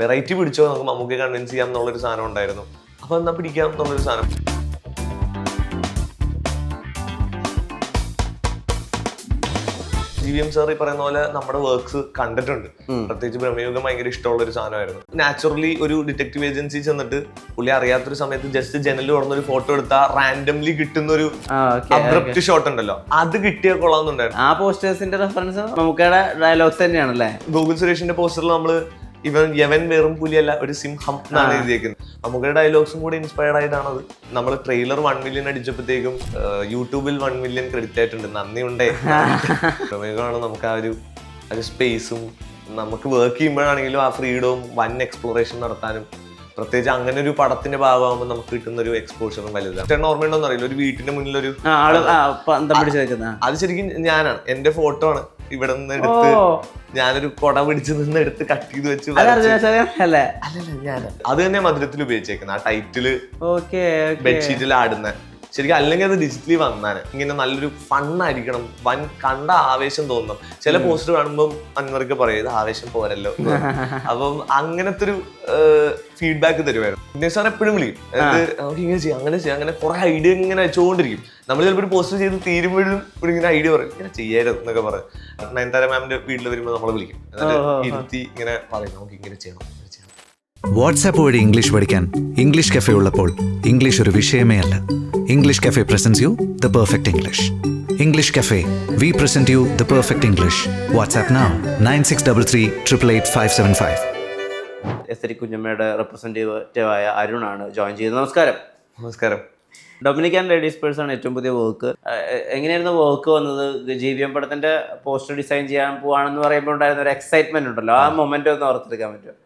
Variety പിടിച്ചോ, നമുക്ക് മമ്മൂക്കെ convince ചെയ്യാം എന്നുള്ളൊരു സാധനം ഉണ്ടായിരുന്നു. അപ്പൊ എന്നാ പിടിക്കാം എന്നുള്ളൊരു സാധനം. GVM സാർ ഈ പറയുന്ന പോലെ നമ്മുടെ വർക്ക്സ് കണ്ടിട്ടുണ്ട്. പ്രത്യേകിച്ച് ബ്രഹ്മയുഗം ഭയങ്കര ഇഷ്ടമുള്ള ഒരു സാധനമായിരുന്നു. നാച്ചുറലി ഒരു ഡിറ്റക്റ്റീവ് ഏജൻസി ചെന്നിട്ട് പുള്ളി അറിയാത്തൊരു സമയത്ത് ജസ്റ്റ് ജനൽ തുറന്നൊരു ഫോട്ടോ എടുത്താൽ റാൻഡംലി കിട്ടുന്ന ഒരു അബ്രപ്റ്റ് ഷോട്ട് ഉണ്ടല്ലോ, അത് കിട്ടിയാൽ കൊള്ളാമെന്നുണ്ടായിരുന്നു. ആ പോസ്റ്റേഴ്സിന്റെ റെഫറൻസ് നമുക്കടെ ഡയലോഗ്സ് തന്നെയാണല്ലേ? ഗൂഗിൾ സുരേഷിന്റെ പോസ്റ്ററിൽ നമ്മള് യവൻ വെറും പുലിയല്ല ഒരു സിംഹം എന്നാണ് എഴുതിയേക്കുന്നത്. നമുക്ക് ഡയലോഗ്സും കൂടി ഇൻസ്പയർഡ് ആയിട്ടാണത്. നമ്മൾ ട്രെയിലർ 1 മില്യൺ അടിച്ചപ്പോഴത്തേക്കും യൂട്യൂബിൽ 1 മില്യൺ ക്രെഡിറ്റ് ആയിട്ടുണ്ട്. നന്ദി ഉണ്ടേ. പ്രമേയമാണ് നമുക്ക് ആ ഒരു സ്പേസും നമുക്ക് വർക്ക് ചെയ്യുമ്പോഴാണെങ്കിലും ആ ഫ്രീഡവും വൻ എക്സ്പ്ലോറേഷൻ നടത്താനും, പ്രത്യേകിച്ച് അങ്ങനെ ഒരു പടത്തിന്റെ ഭാഗമാകുമ്പോൾ നമുക്ക് കിട്ടുന്ന ഒരു എക്സ്പോഷറും വലുതാണ്. ചേട്ടൻ ഓർമ്മയുണ്ടോന്ന് അറിയില്ല, ഒരു വീട്ടിന്റെ മുന്നിലൊരു അത് ശരിക്കും ഞാനാണ്, എന്റെ ഫോട്ടോ ആണ്. ഇവിടെ നിന്ന് എടുത്ത് ഞാനൊരു കൊട പിടിച്ച് നിന്ന് എടുത്ത് കട്ട് ചെയ്ത് വെച്ച് അല്ലല്ല ഞാനാണ്. അത് തന്നെ മധുരത്തിൽ ഉപയോഗിച്ചേക്കുന്നത്. ആ ടൈറ്റില് ബെഡ്ഷീറ്റിൽ ആടുന്ന ശരിക്കും. അല്ലെങ്കിൽ അത് ഡിജിറ്റലി വന്നാണ് ഇങ്ങനെ നല്ലൊരു ഫണ്ണായിരിക്കണം, വൻ കണ്ട ആവേശം തോന്നണം. ചില പോസ്റ്റർ കാണുമ്പോൾ അൻവർക്ക് പറയും ഇത് ആവേശം പോരല്ലോ. അപ്പം അങ്ങനത്തെ ഒരു ഫീഡ്ബാക്ക് തരുമായിരുന്നു. സാർ എപ്പോഴും വിളിക്കും, നമുക്ക് ഇങ്ങനെ ചെയ്യാം അങ്ങനെ ചെയ്യാം, അങ്ങനെ കുറെ ഐഡിയ ഇങ്ങനെ വെച്ചുകൊണ്ടിരിക്കും. നമ്മൾ ചിലപ്പോൾ ഒരു പോസ്റ്റർ ചെയ്ത് തീരുമ്പോഴും ഇവിടെ ഇങ്ങനെ ഐഡിയ പറയും ഇങ്ങനെ ചെയ്യരുത് എന്നൊക്കെ പറയും. നയൻതാര മാമിന്റെ വീട്ടിൽ വരുമ്പോൾ നമ്മളെ വിളിക്കും, എന്നിട്ട് ഇരുത്തി ഇങ്ങനെ പറയും നമുക്ക് ഇങ്ങനെ ചെയ്യണം. വാട്സാപ്പ് വഴി ഇംഗ്ലീഷ് പഠിക്കാൻ ഇംഗ്ലീഷ് കഫേ ഉള്ളപ്പോൾ ഇംഗ്ലീഷ് ഒരു വിഷയമേ അല്ല. English Cafe presents you the perfect English. English Cafe, we present you the perfect English. WhatsApp now 9633388575. Aesthetic കുഞ്ഞമ്മയുടെ റെപ്രസെന്റേറ്റീവായ അരുണാണ് ജോയിൻ ചെയ്തത്. നമസ്കാരം. നമസ്കാരം. ഡൊമിനിക് ആൻഡ് ലേഡീസ് പേഴ്സ് ആണ് ഏറ്റവും പുതിയ വർക്ക്. എങ്ങനെയായിരുന്നു വർക്ക് വന്നത്? GVM പടത്തിന്റെ പോസ്റ്റർ ഡിസൈൻ ചെയ്യാൻ പോവാണെന്ന് പറയുമ്പോൾ ഉണ്ടായിരുന്ന ഒരു എക്സൈറ്റ്മെന്റ് ഉണ്ടല്ലോ, ആ മൊമെന്റ് ഒന്ന് ഓർത്തെടുക്കാൻ പറ്റുമോ?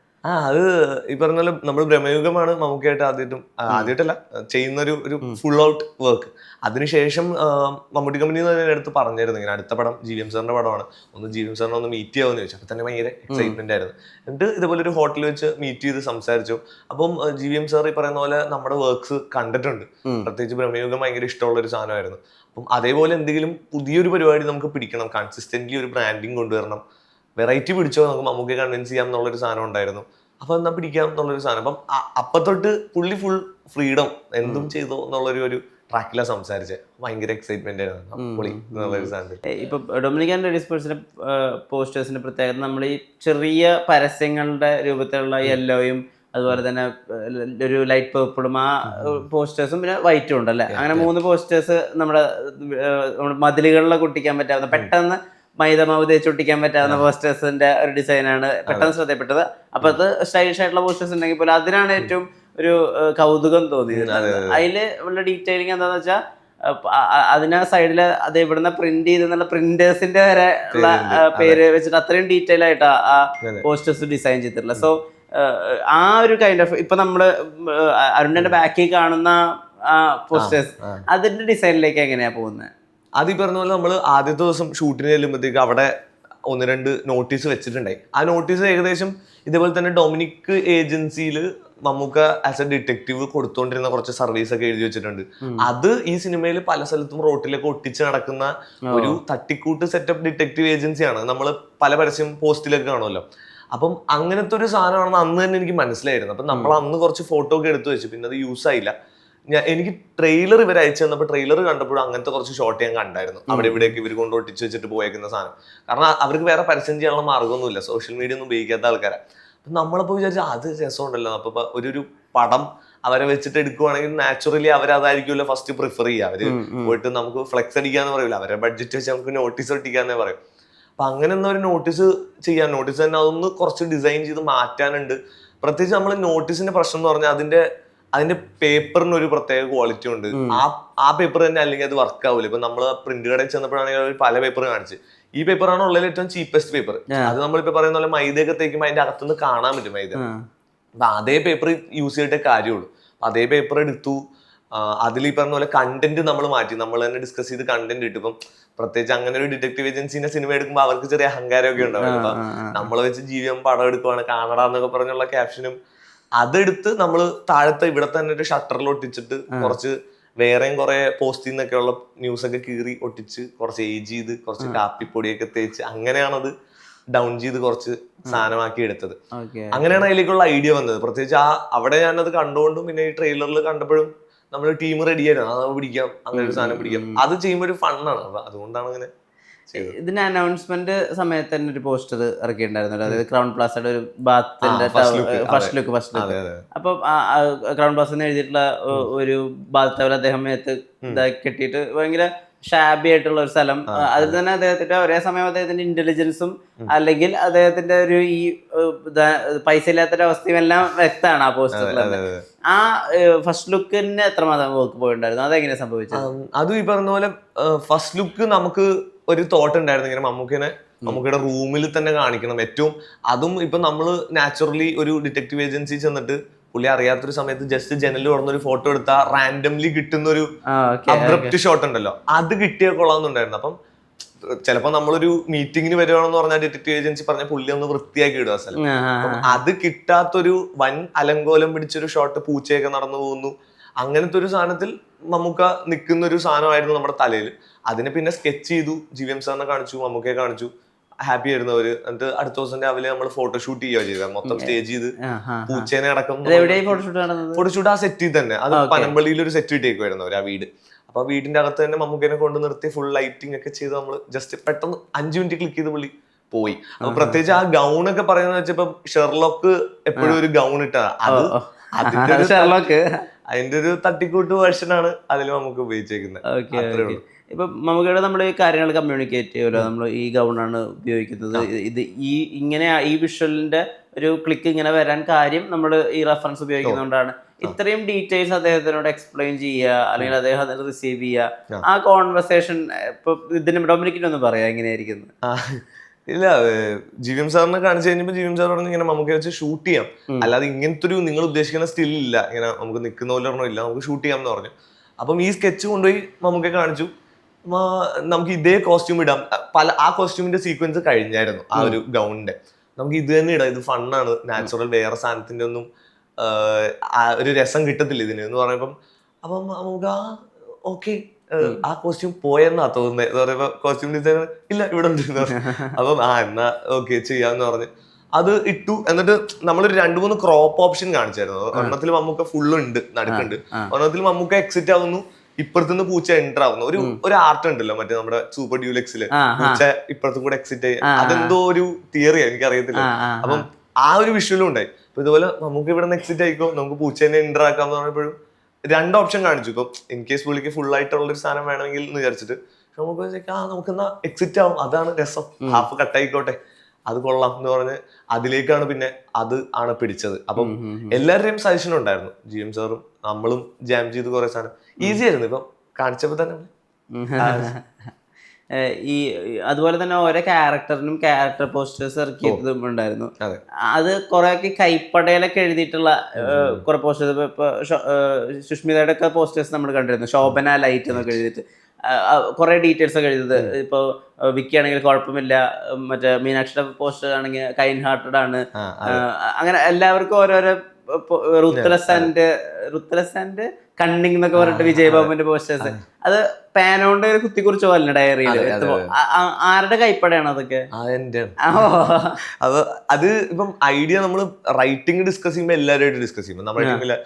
അത് ഈ പറഞ്ഞ പോലെ നമ്മൾ ബ്രഹ്മയുഗമാണ് മമ്മൂക്കായിട്ട് ആദ്യമായിട്ടല്ല ചെയ്യുന്ന ഒരു ഫുൾ ഔട്ട് വർക്ക്. അതിനുശേഷം മമ്മൂട്ടി കമ്പനി അടുത്ത് പറഞ്ഞായിരുന്നു ഇങ്ങനെ അടുത്ത പടം GVM സാറിന്റെ പടമാണ്, ഒന്ന് GVM സാറിനെ ഒന്ന് മീറ്റ് ചെയ്യാമെന്ന് ചോദിച്ചു. അപ്പൊ തന്നെ ഭയങ്കര എക്സൈറ്റ്മെന്റ് ആയിരുന്നു. എന്നിട്ട് ഇതുപോലെ ഒരു ഹോട്ടലിൽ വെച്ച് മീറ്റ് ചെയ്ത് സംസാരിച്ചു. അപ്പം GVM സാർ ഈ പറയുന്ന പോലെ നമ്മുടെ വർക്ക്സ് കണ്ടിട്ടുണ്ട്. പ്രത്യേകിച്ച് ബ്രഹ്മയുഗം ഭയങ്കര ഇഷ്ടമുള്ള ഒരു സാധനമായിരുന്നു. അപ്പം അതേപോലെ എന്തെങ്കിലും പുതിയൊരു പരിപാടി നമുക്ക് പിടിക്കണം, കൺസിസ്റ്റന്റ്ലി ഒരു ബ്രാൻഡിങ് കൊണ്ടുവരണം, വെറൈറ്റി പിടിച്ചോ, നമുക്ക് മമ്മൂക്കെ കൺവിൻസ് ചെയ്യാം എന്നുള്ളൊരു സാധനം ഉണ്ടായിരുന്നു. അപ്പൊ എന്നാ പിടിക്കാം എന്നുള്ളൊരു സാധനം. അപ്പം അപ്പൊ തൊട്ട് പുള്ളി ഫുൾ ഫ്രീഡം എന്തും ചെയ്തോ എന്നുള്ളൊരു ട്രാക്കിലാണ് സംസാരിച്ചത്. ഭയങ്കര എക്സൈറ്റ്മെന്റ് ആയിരുന്നു പുള്ളി എന്നുള്ളൊരു സാധനത്തിൽ. ഇപ്പൊ ഡൊമിനിക് ആൻഡ് ലേഡീസ് പേഴ്സിന്റെ പോസ്റ്റേഴ്സിന്റെ പ്രത്യേകത നമ്മൾ ഈ ചെറിയ പരസ്യങ്ങളുടെ രൂപത്തിലുള്ള യെല്ലോയും അതുപോലെ തന്നെ ഒരു ലൈറ്റ് പേർപ്പിളും ആ പോസ്റ്റേഴ്സും പിന്നെ വൈറ്റും ഉണ്ടല്ലേ, അങ്ങനെ 3 പോസ്റ്റേഴ്സ് നമ്മുടെ മതിലുകളിലൊക്കെ ഒട്ടിക്കാൻ പറ്റാവുന്ന, പെട്ടെന്ന് മൈദമാവ് തേച്ചൊട്ടിക്കാൻ പറ്റാവുന്ന പോസ്റ്റേഴ്സിന്റെ ഒരു ഡിസൈനാണ് പെട്ടെന്ന് ശ്രദ്ധപ്പെട്ടത്. അപ്പൊ അത് സ്റ്റൈലിഷ് ആയിട്ടുള്ള പോസ്റ്റേഴ്സ് ഉണ്ടെങ്കിൽ പോലും അതിനാണ് ഏറ്റവും ഒരു കൗതുകം തോന്നിയത്. അതില് ഉള്ള ഡീറ്റെയിലിംഗ് എന്താന്ന് വെച്ചാൽ അതിന് സൈഡില് അത് ഇവിടുന്ന് പ്രിന്റ് ചെയ്തെന്നുള്ള പ്രിന്റേഴ്സിന്റെ വരെ ഉള്ള പേര് വെച്ചിട്ട് അത്രയും ഡീറ്റെയിൽ ആയിട്ടാ ആ പോസ്റ്റേഴ്സ് ഡിസൈൻ ചെയ്തിട്ടുള്ളത്. സോ ആ ഒരു കൈൻഡ് ഓഫ് ഇപ്പൊ നമ്മള് അരുണിന്റെ ബാക്കിൽ കാണുന്ന പോസ്റ്റേഴ്സ് അതിന്റെ ഡിസൈനിലേക്ക് എങ്ങനെയാ പോകുന്നത്? അത് ഈ പറഞ്ഞ പോലെ നമ്മൾ ആദ്യത്തെ ദിവസം ഷൂട്ടിന് ചെല്ലുമ്പോഴത്തേക്ക് അവിടെ 1-2 നോട്ടീസ് വെച്ചിട്ടുണ്ടായി. ആ നോട്ടീസ് ഏകദേശം ഇതേപോലെ തന്നെ ഡൊമിനിക് ഏജൻസിയിൽ മമ്മൂക്ക ആസ് എ ഡിറ്റക്റ്റീവ് കൊടുത്തോണ്ടിരുന്ന കുറച്ച് സർവീസ് ഒക്കെ എഴുതി വെച്ചിട്ടുണ്ട്. അത് ഈ സിനിമയിൽ പല സ്ഥലത്തും റോട്ടിലൊക്കെ ഒട്ടിച്ച് നടക്കുന്ന ഒരു തട്ടിക്കൂട്ട് സെറ്റപ്പ് ഡിറ്റക്റ്റീവ് ഏജൻസിയാണ്. നമ്മൾ പല പരസ്യം പോസ്റ്റിലൊക്കെ കാണുമല്ലോ. അപ്പം അങ്ങനത്തെ ഒരു സാധനമാണെന്ന് അന്ന് തന്നെ എനിക്ക് മനസ്സിലായിരുന്നു. അപ്പം നമ്മൾ അന്ന് കുറച്ച് ഫോട്ടോ ഒക്കെ എടുത്തു വെച്ചു. പിന്നെ അത് യൂസ് ആയില്ല. എനിക്ക് ട്രെയിലർ ഇവർ അയച്ചു തന്നപ്പോൾ ട്രെയിലർ കണ്ടപ്പോഴും അങ്ങനത്തെ കുറച്ച് ഷോട്ട് ഞാൻ കണ്ടായിരുന്നു. അവിടെ ഇവിടെയൊക്കെ ഇവർ കൊണ്ട് ഒട്ടിച്ച് വെച്ചിട്ട് പോയേക്കുന്ന സാധനം. കാരണം അവർക്ക് വേറെ പരസ്യം ചെയ്യാനുള്ള മാർഗ്ഗമൊന്നുമില്ല, സോഷ്യൽ മീഡിയ ഒന്നും ഉപയോഗിക്കാത്ത ആൾക്കാരാണ്. അപ്പം നമ്മളപ്പോൾ വിചാരിച്ചാൽ അത് രസമുണ്ടല്ലോ. അപ്പൊ ഒരു പടം അവരെ വെച്ചിട്ട് എടുക്കുവാണെങ്കിൽ നാച്ചുറലി അവരതായിരിക്കുമല്ലോ ഫസ്റ്റ് പ്രിഫർ ചെയ്യുക. അവര് പോയിട്ട് നമുക്ക് ഫ്ലെക്സ് അടിക്കാന്ന് പറയില്ല, അവരെ ബഡ്ജറ്റ് വെച്ച് നമുക്ക് നോട്ടീസ് ഒട്ടിക്കാന്നേ പറയും. അപ്പൊ അങ്ങനെ ഒന്നും ഒരു നോട്ടീസ് ചെയ്യാൻ, നോട്ടീസ് തന്നെ അതൊന്ന് കുറച്ച് ഡിസൈൻ ചെയ്ത് മാറ്റാനുണ്ട്. പ്രത്യേകിച്ച് നമ്മൾ നോട്ടീസിന്റെ പ്രശ്നം എന്ന് പറഞ്ഞാൽ അതിന്റെ പേപ്പറിന് ഒരു പ്രത്യേക ക്വാളിറ്റി ഉണ്ട്. ആ പേപ്പർ തന്നെ അല്ലെങ്കിൽ അത് വർക്ക് ആവില്ല. ഇപ്പൊ നമ്മൾ പ്രിന്റ് കടയിൽ ചെന്നപ്പോഴാണെങ്കിൽ പല പേപ്പർ കാണിച്ച് ഈ പേപ്പറാണ് ഉള്ളതിൽ ഏറ്റവും ചീപ്പസ്റ്റ് പേപ്പർ. അത് നമ്മളിപ്പോ പറയുന്ന പോലെ മൈദയൊക്കെ തേക്കുമ്പോൾ അതിന്റെ അകത്തുനിന്ന് കാണാൻ പറ്റും മൈദ. അപ്പൊ അതേ പേപ്പർ യൂസ് ചെയ്തിട്ടേ കാര്യമുള്ളൂ. അതേ പേപ്പർ എടുത്തു, അതിൽ ഈ പറഞ്ഞ പോലെ കണ്ടന്റ് നമ്മൾ മാറ്റി, നമ്മൾ തന്നെ ഡിസ്കസ് ചെയ്ത് കണ്ടന്റ് ഇട്ടു. ഇപ്പം പ്രത്യേകിച്ച് അങ്ങനെ ഒരു ഡിറ്റക്റ്റീവ് ഏജൻസിന്റെ സിനിമ എടുക്കുമ്പോൾ അവർക്ക് ചെറിയ അഹങ്കാരമൊക്കെ ഉണ്ടാവും. അപ്പൊ നമ്മളെ വെച്ച് GVM പടം എടുക്കുവാണ് കാണടാ എന്നൊക്കെ പറഞ്ഞുള്ള ക്യാപ്ഷനും അതെടുത്ത് നമ്മൾ താഴത്തെ ഇവിടെ തന്നെ ഒരു ഷട്ടറിൽ ഒട്ടിച്ചിട്ട് കുറച്ച് വേറെയും കുറെ പോസ്റ്റിൽ നിന്നൊക്കെ ഉള്ള ന്യൂസ് ഒക്കെ കീറി ഒട്ടിച്ച് കുറച്ച് ഏജ് ചെയ്ത് കുറച്ച് കാപ്പിപ്പൊടിയൊക്കെ തേച്ച് അങ്ങനെയാണത് ഡൗൺ ചെയ്ത് കുറച്ച് സാധനമാക്കി എടുത്തത്. ഓക്കെ. അങ്ങനെയാണ് അതിലേക്കുള്ള ഐഡിയ വന്നത്. പ്രത്യേകിച്ച് അവിടെ ഞാനത് കണ്ടുകൊണ്ടും പിന്നെ ഈ ട്രെയിലറിൽ കണ്ടപ്പോഴും നമ്മൾ ടീം റെഡി ആയിരുന്നു, അത് പിടിക്കാം, അങ്ങനെ ഒരു സാധനം പിടിക്കാം, അത് ചെയ്യുമ്പോൾ ഒരു ഫണ്ണാണ്. അപ്പൊ അതുകൊണ്ടാണ് അങ്ങനെ. ഇതിന്റെ അനൗൺസ്മെന്റ് സമയത്ത് തന്നെ ഒരു പോസ്റ്റർ ഇറക്കിയിട്ടുണ്ടായിരുന്നു, അതായത് ക്രൗൺ പ്ലാസയുടെ ഒരു ബാത്തിന്റെ ഫസ്റ്റ് ലുക്ക്. അപ്പൊ ക്രൗൺ പ്ലാസ എന്ന് എഴുതിയിട്ടുള്ള ഒരു ബാത്ത് ടവൽ അദ്ദേഹം ഇതാക്കി കെട്ടിയിട്ട് ഭയങ്കര ഷാബി ആയിട്ടുള്ള ഒരു സ്ഥലം. അതിൽ തന്നെ അദ്ദേഹത്തിന്റെ ഒരേ സമയം അദ്ദേഹത്തിന്റെ ഇന്റലിജൻസും അല്ലെങ്കിൽ അദ്ദേഹത്തിന്റെ ഒരു ഈ പൈസ ഇല്ലാത്തൊരു അവസ്ഥയും എല്ലാം വ്യക്തമാണ് ആ പോസ്റ്ററിൽ. ആ ഫസ്റ്റ് ലുക്കിന് എത്രമാത്രം വർക്ക് പോയിട്ടുണ്ടായിരുന്നു, അതെങ്ങനെ സംഭവിച്ചത്? അതും ഈ പറഞ്ഞ പോലെ ഫസ്റ്റ് ലുക്ക് നമുക്ക് ഒരു തോട്ട് ഉണ്ടായിരുന്നു, ഇങ്ങനെ മമ്മൂക്കയുടെ റൂമിൽ തന്നെ കാണിക്കണം ഏറ്റവും. അതും ഇപ്പൊ നമ്മള് നാച്ചുറലി ഒരു ഡിറ്റക്റ്റീവ് ഏജൻസി ചെന്നിട്ട് പുള്ളി അറിയാത്തൊരു സമയത്ത് ജസ്റ്റ് ജനലിൽ തുറന്നൊരു ഫോട്ടോ എടുത്താൽ റാൻഡംലി കിട്ടുന്ന ഒരു അബ്രപ്റ്റ് ഷോട്ട് ഉണ്ടല്ലോ, അത് കിട്ടിയ കൊള്ളാന്നുണ്ടായിരുന്നു. അപ്പം ചിലപ്പോ നമ്മളൊരു മീറ്റിങ്ങിന് വരുവാണെന്ന് പറഞ്ഞാൽ ഡിറ്റക്റ്റീവ് ഏജൻസി പറഞ്ഞ പുള്ളി ഒന്ന് വൃത്തിയാക്കി ഇടുക സ്ഥലം. അത് കിട്ടാത്തൊരു വൻ അലങ്കോലം പിടിച്ചൊരു ഷോട്ട്, പൂച്ചയൊക്കെ നടന്നു പോകുന്നു, അങ്ങനത്തെ ഒരു സാധനത്തിൽ മമ്മൂക്ക നിൽക്കുന്ന ഒരു സാധനമായിരുന്നു നമ്മുടെ തലയിൽ. അതിനെ പിന്നെ സ്കെച്ച് ചെയ്തു, GVM സാറിനെ കാണിച്ചു, മമ്മൂക്കയെ കാണിച്ചു, ഹാപ്പി ആയിരുന്നു അവര്. എന്നിട്ട് അടുത്ത ദിവസം രാവിലെ നമ്മൾ ഫോട്ടോഷൂട്ട് ചെയ്യുക ചെയ്തത്, മൊത്തം സ്റ്റേജ് ചെയ്ത് പൂച്ചേനെ അടക്കം ഫോട്ടോഷൂട്ട് ആ സെറ്റിൽ തന്നെ. അത് പനമ്പള്ളിയിൽ ഒരു സെറ്റ് ഇട്ടേക്കുമായിരുന്നു അവർ, ആ വീട്. അപ്പൊ വീടിന്റെ അകത്ത് തന്നെ മമ്മൂക്കനെ കൊണ്ട് നിർത്തി ഫുൾ ലൈറ്റിംഗ് ഒക്കെ ചെയ്ത് നമ്മൾ ജസ്റ്റ് പെട്ടെന്ന് 5 മിനിറ്റ് ക്ലിക്ക് ചെയ്ത് പുള്ളി പോയി. അപ്പൊ പ്രത്യേകിച്ച് ആ ഗൗൺ ഒക്കെ പറയുന്നത് വെച്ചപ്പോ ഷെർലോക്ക് എപ്പോഴും ഒരു ഗൗൺ ഇട്ടാ, അത് അതിന്റെ ഒരു തട്ടിക്കൂട്ട് വേർഷനാണ് അതിൽ നമുക്ക് ഉപയോഗിച്ചേക്കുന്നത്. ഇപ്പൊ മമ്മൂക്കയുടെ നമ്മൾ ഈ കാര്യങ്ങൾ കമ്മ്യൂണിക്കേറ്റ് ചെയ്യുമല്ലോ, നമ്മൾ ഈ ഗൗണാണ് ഉപയോഗിക്കുന്നത്, ഇത് ഇങ്ങനെ ഈ വിഷ്വലിന്റെ ഒരു ക്ലിക്ക് ഇങ്ങനെ വരാൻ കാര്യം നമ്മൾ ഈ റെഫറൻസ് ഉപയോഗിക്കുന്നതുകൊണ്ടാണ്. ഇത്രയും ഡീറ്റെയിൽസ് അദ്ദേഹത്തിനോട് എക്സ്പ്ലെയിൻ ചെയ്യുക അല്ലെങ്കിൽ അദ്ദേഹം അത് റിസീവ് ചെയ്യുക, ആ കോൺവെർസേഷൻ ഇപ്പൊ ഇതിന് ഡൊമിനിക്കിനൊന്ന് പറയാം എങ്ങനെയായിരിക്കും? ഇല്ല, GVM സാറിനെ കാണിച്ചു കഴിഞ്ഞപ്പോ GVM സാർ പറഞ്ഞു ഇങ്ങനെ നമുക്ക് വെച്ച് ഷൂട്ട് ചെയ്യാം, അല്ലാതെ ഇങ്ങനത്തെ ഒരു നിങ്ങൾ ഉദ്ദേശിക്കുന്ന സ്റ്റിൽ ഇല്ല, ഇങ്ങനെ നമുക്ക് നിൽക്കുന്ന പോലെ ഒരെണ്ണം ഇല്ല, നമുക്ക് ഷൂട്ട് ചെയ്യാം എന്ന് പറഞ്ഞു. അപ്പം ഈ സ്കെച്ച് കൊണ്ടുപോയി മമ്മൂക്കെ കാണിച്ചു, നമുക്ക് ഇതേ കോസ്റ്റ്യൂം ഇടാം. ആ കോസ്റ്റ്യൂമിന്റെ സീക്വൻസ് കഴിഞ്ഞായിരുന്നു ആ ഒരു ഗൗണിന്റെ, നമുക്ക് ഇത് തന്നെ ഇടാം, ഇത് ഫണ്ണാണ്, നാച്ചുറൽ, വേറെ സാധനത്തിന്റെ ഒന്നും ഒരു രസം കിട്ടത്തില്ല ഇതിന് എന്ന് പറഞ്ഞപ്പം. അപ്പം നമുക്ക് ഓക്കെ ആ കോസ്റ്റ്യൂം പോയെന്നാ തോന്നുന്നത് എന്ന് പറയുമ്പോ കോസ്റ്റ്യൂം ഡിസൈനർ ഇല്ല ഇവിടെ ഉണ്ട്. അപ്പം എന്നാ ഓക്കെ ചെയ്യാന്ന് പറഞ്ഞ് അത് ഇട്ടു. എന്നിട്ട് നമ്മളൊരു 2-3 ക്രോപ്പ് ഓപ്ഷൻ കാണിച്ചായിരുന്നു. ഒരെണ്ണത്തിൽ മമ്മൂക്ക ഫുള്ള് ഉണ്ട്, നടുക്കുണ്ട്. ഒരെണ്ണത്തിൽ മമ്മൂക്ക എക്സിറ്റ് ആവുന്നു, ഇപ്പുറത്തുനിന്ന് പൂച്ച എൻ്റർ ആവുന്നു. ഒരു ആർട്ട് ഉണ്ടല്ലോ മറ്റേ നമ്മുടെ സൂപ്പർ ഡ്യൂലെക്സില് പൂച്ച ഇപ്പുറത്തും കൂടെ എക്സിറ്റ് ആയി, അതെന്തോ ഒരു തിയറിയാ, എനിക്ക് അറിയത്തില്ല. അപ്പം ആ ഒരു വിഷ്വലും ഉണ്ടായി. അപ്പൊ ഇതുപോലെ നമുക്ക് ഇവിടെ നിന്ന് എക്സിറ്റ് ആയിക്കോ, നമുക്ക് പൂച്ചേനെ എൻ്റർ ആക്കാന്ന് പറഞ്ഞപ്പോഴും 2 ഓപ്ഷൻ കാണിച്ചു. ഇപ്പൊ ഇൻ കേസ് പുള്ളിക്ക് ഫുൾ ആയിട്ടുള്ള ഒരു സാധനം വേണമെങ്കിൽ എന്ന് വിചാരിച്ചിട്ട് നമുക്ക് നമുക്കെന്നാ എക്സിറ്റ് ആവും, അതാണ് രസം, ഹാഫ് കട്ടായിക്കോട്ടെ, അത് കൊള്ളാം എന്ന് പറഞ്ഞ് അതിലേക്കാണ് പിന്നെ അത് ആണ് പിടിച്ചത്. അപ്പം എല്ലാവരുടെയും സജഷൻ ഉണ്ടായിരുന്നു, GVM സാറും നമ്മളും ജാം ചെയ്ത് കുറെ സാധനം ഈസി ആയിരുന്നു. ഇപ്പം കാണിച്ചപ്പോ തന്നെ ഈ അതുപോലെ തന്നെ ഓരോ ക്യാരക്ടറിനും ക്യാരക്ടർ പോസ്റ്റേഴ്സ് ഇറക്കിയതും ഉണ്ടായിരുന്നു. അത് കുറെ കൈപ്പടയിലൊക്കെ എഴുതിയിട്ടുള്ള കുറെ പോസ്റ്റേഴ്സ്, ഇപ്പൊ സുഷ്മിതയുടെ ഒക്കെ പോസ്റ്റേഴ്സ് നമ്മൾ കണ്ടിരുന്നു, ശോഭന ലൈറ്റ് എന്നൊക്കെ എഴുതിയിട്ട് കുറെ ഡീറ്റെയിൽസ് ഒക്കെ എഴുതിയത്. ഇപ്പോൾ വിക്കി ആണെങ്കിൽ കുഴപ്പമില്ല, മറ്റേ മീനാക്ഷിയുടെ പോസ്റ്റർ ആണെങ്കിൽ കൈൻഡ് ഹാർട്ടഡ് ആണ്, അങ്ങനെ എല്ലാവർക്കും ഓരോരോ റുത്ലസ് ആൻഡ് കണ്ണിങ് എന്നൊക്കെ പറഞ്ഞിട്ട് വിജയബാബുവിന്റെ പോസ്റ്റേഴ്സ്, അത് പാനോണ്ട് കുത്തിക്കുറിച്ച് പോലെ ഡയറിയിൽ. ആരുടെ കൈപ്പടയാണ് അതൊക്കെ? അത് ഇപ്പം ഐഡിയ നമ്മൾ റൈറ്റിംഗ് ഡിസ്കസ് ചെയ്യുമ്പോൾ എല്ലാവരുമായിട്ട് ഡിസ്കസ് ചെയ്യുമ്പോൾ നമ്മുടെ ടീമില്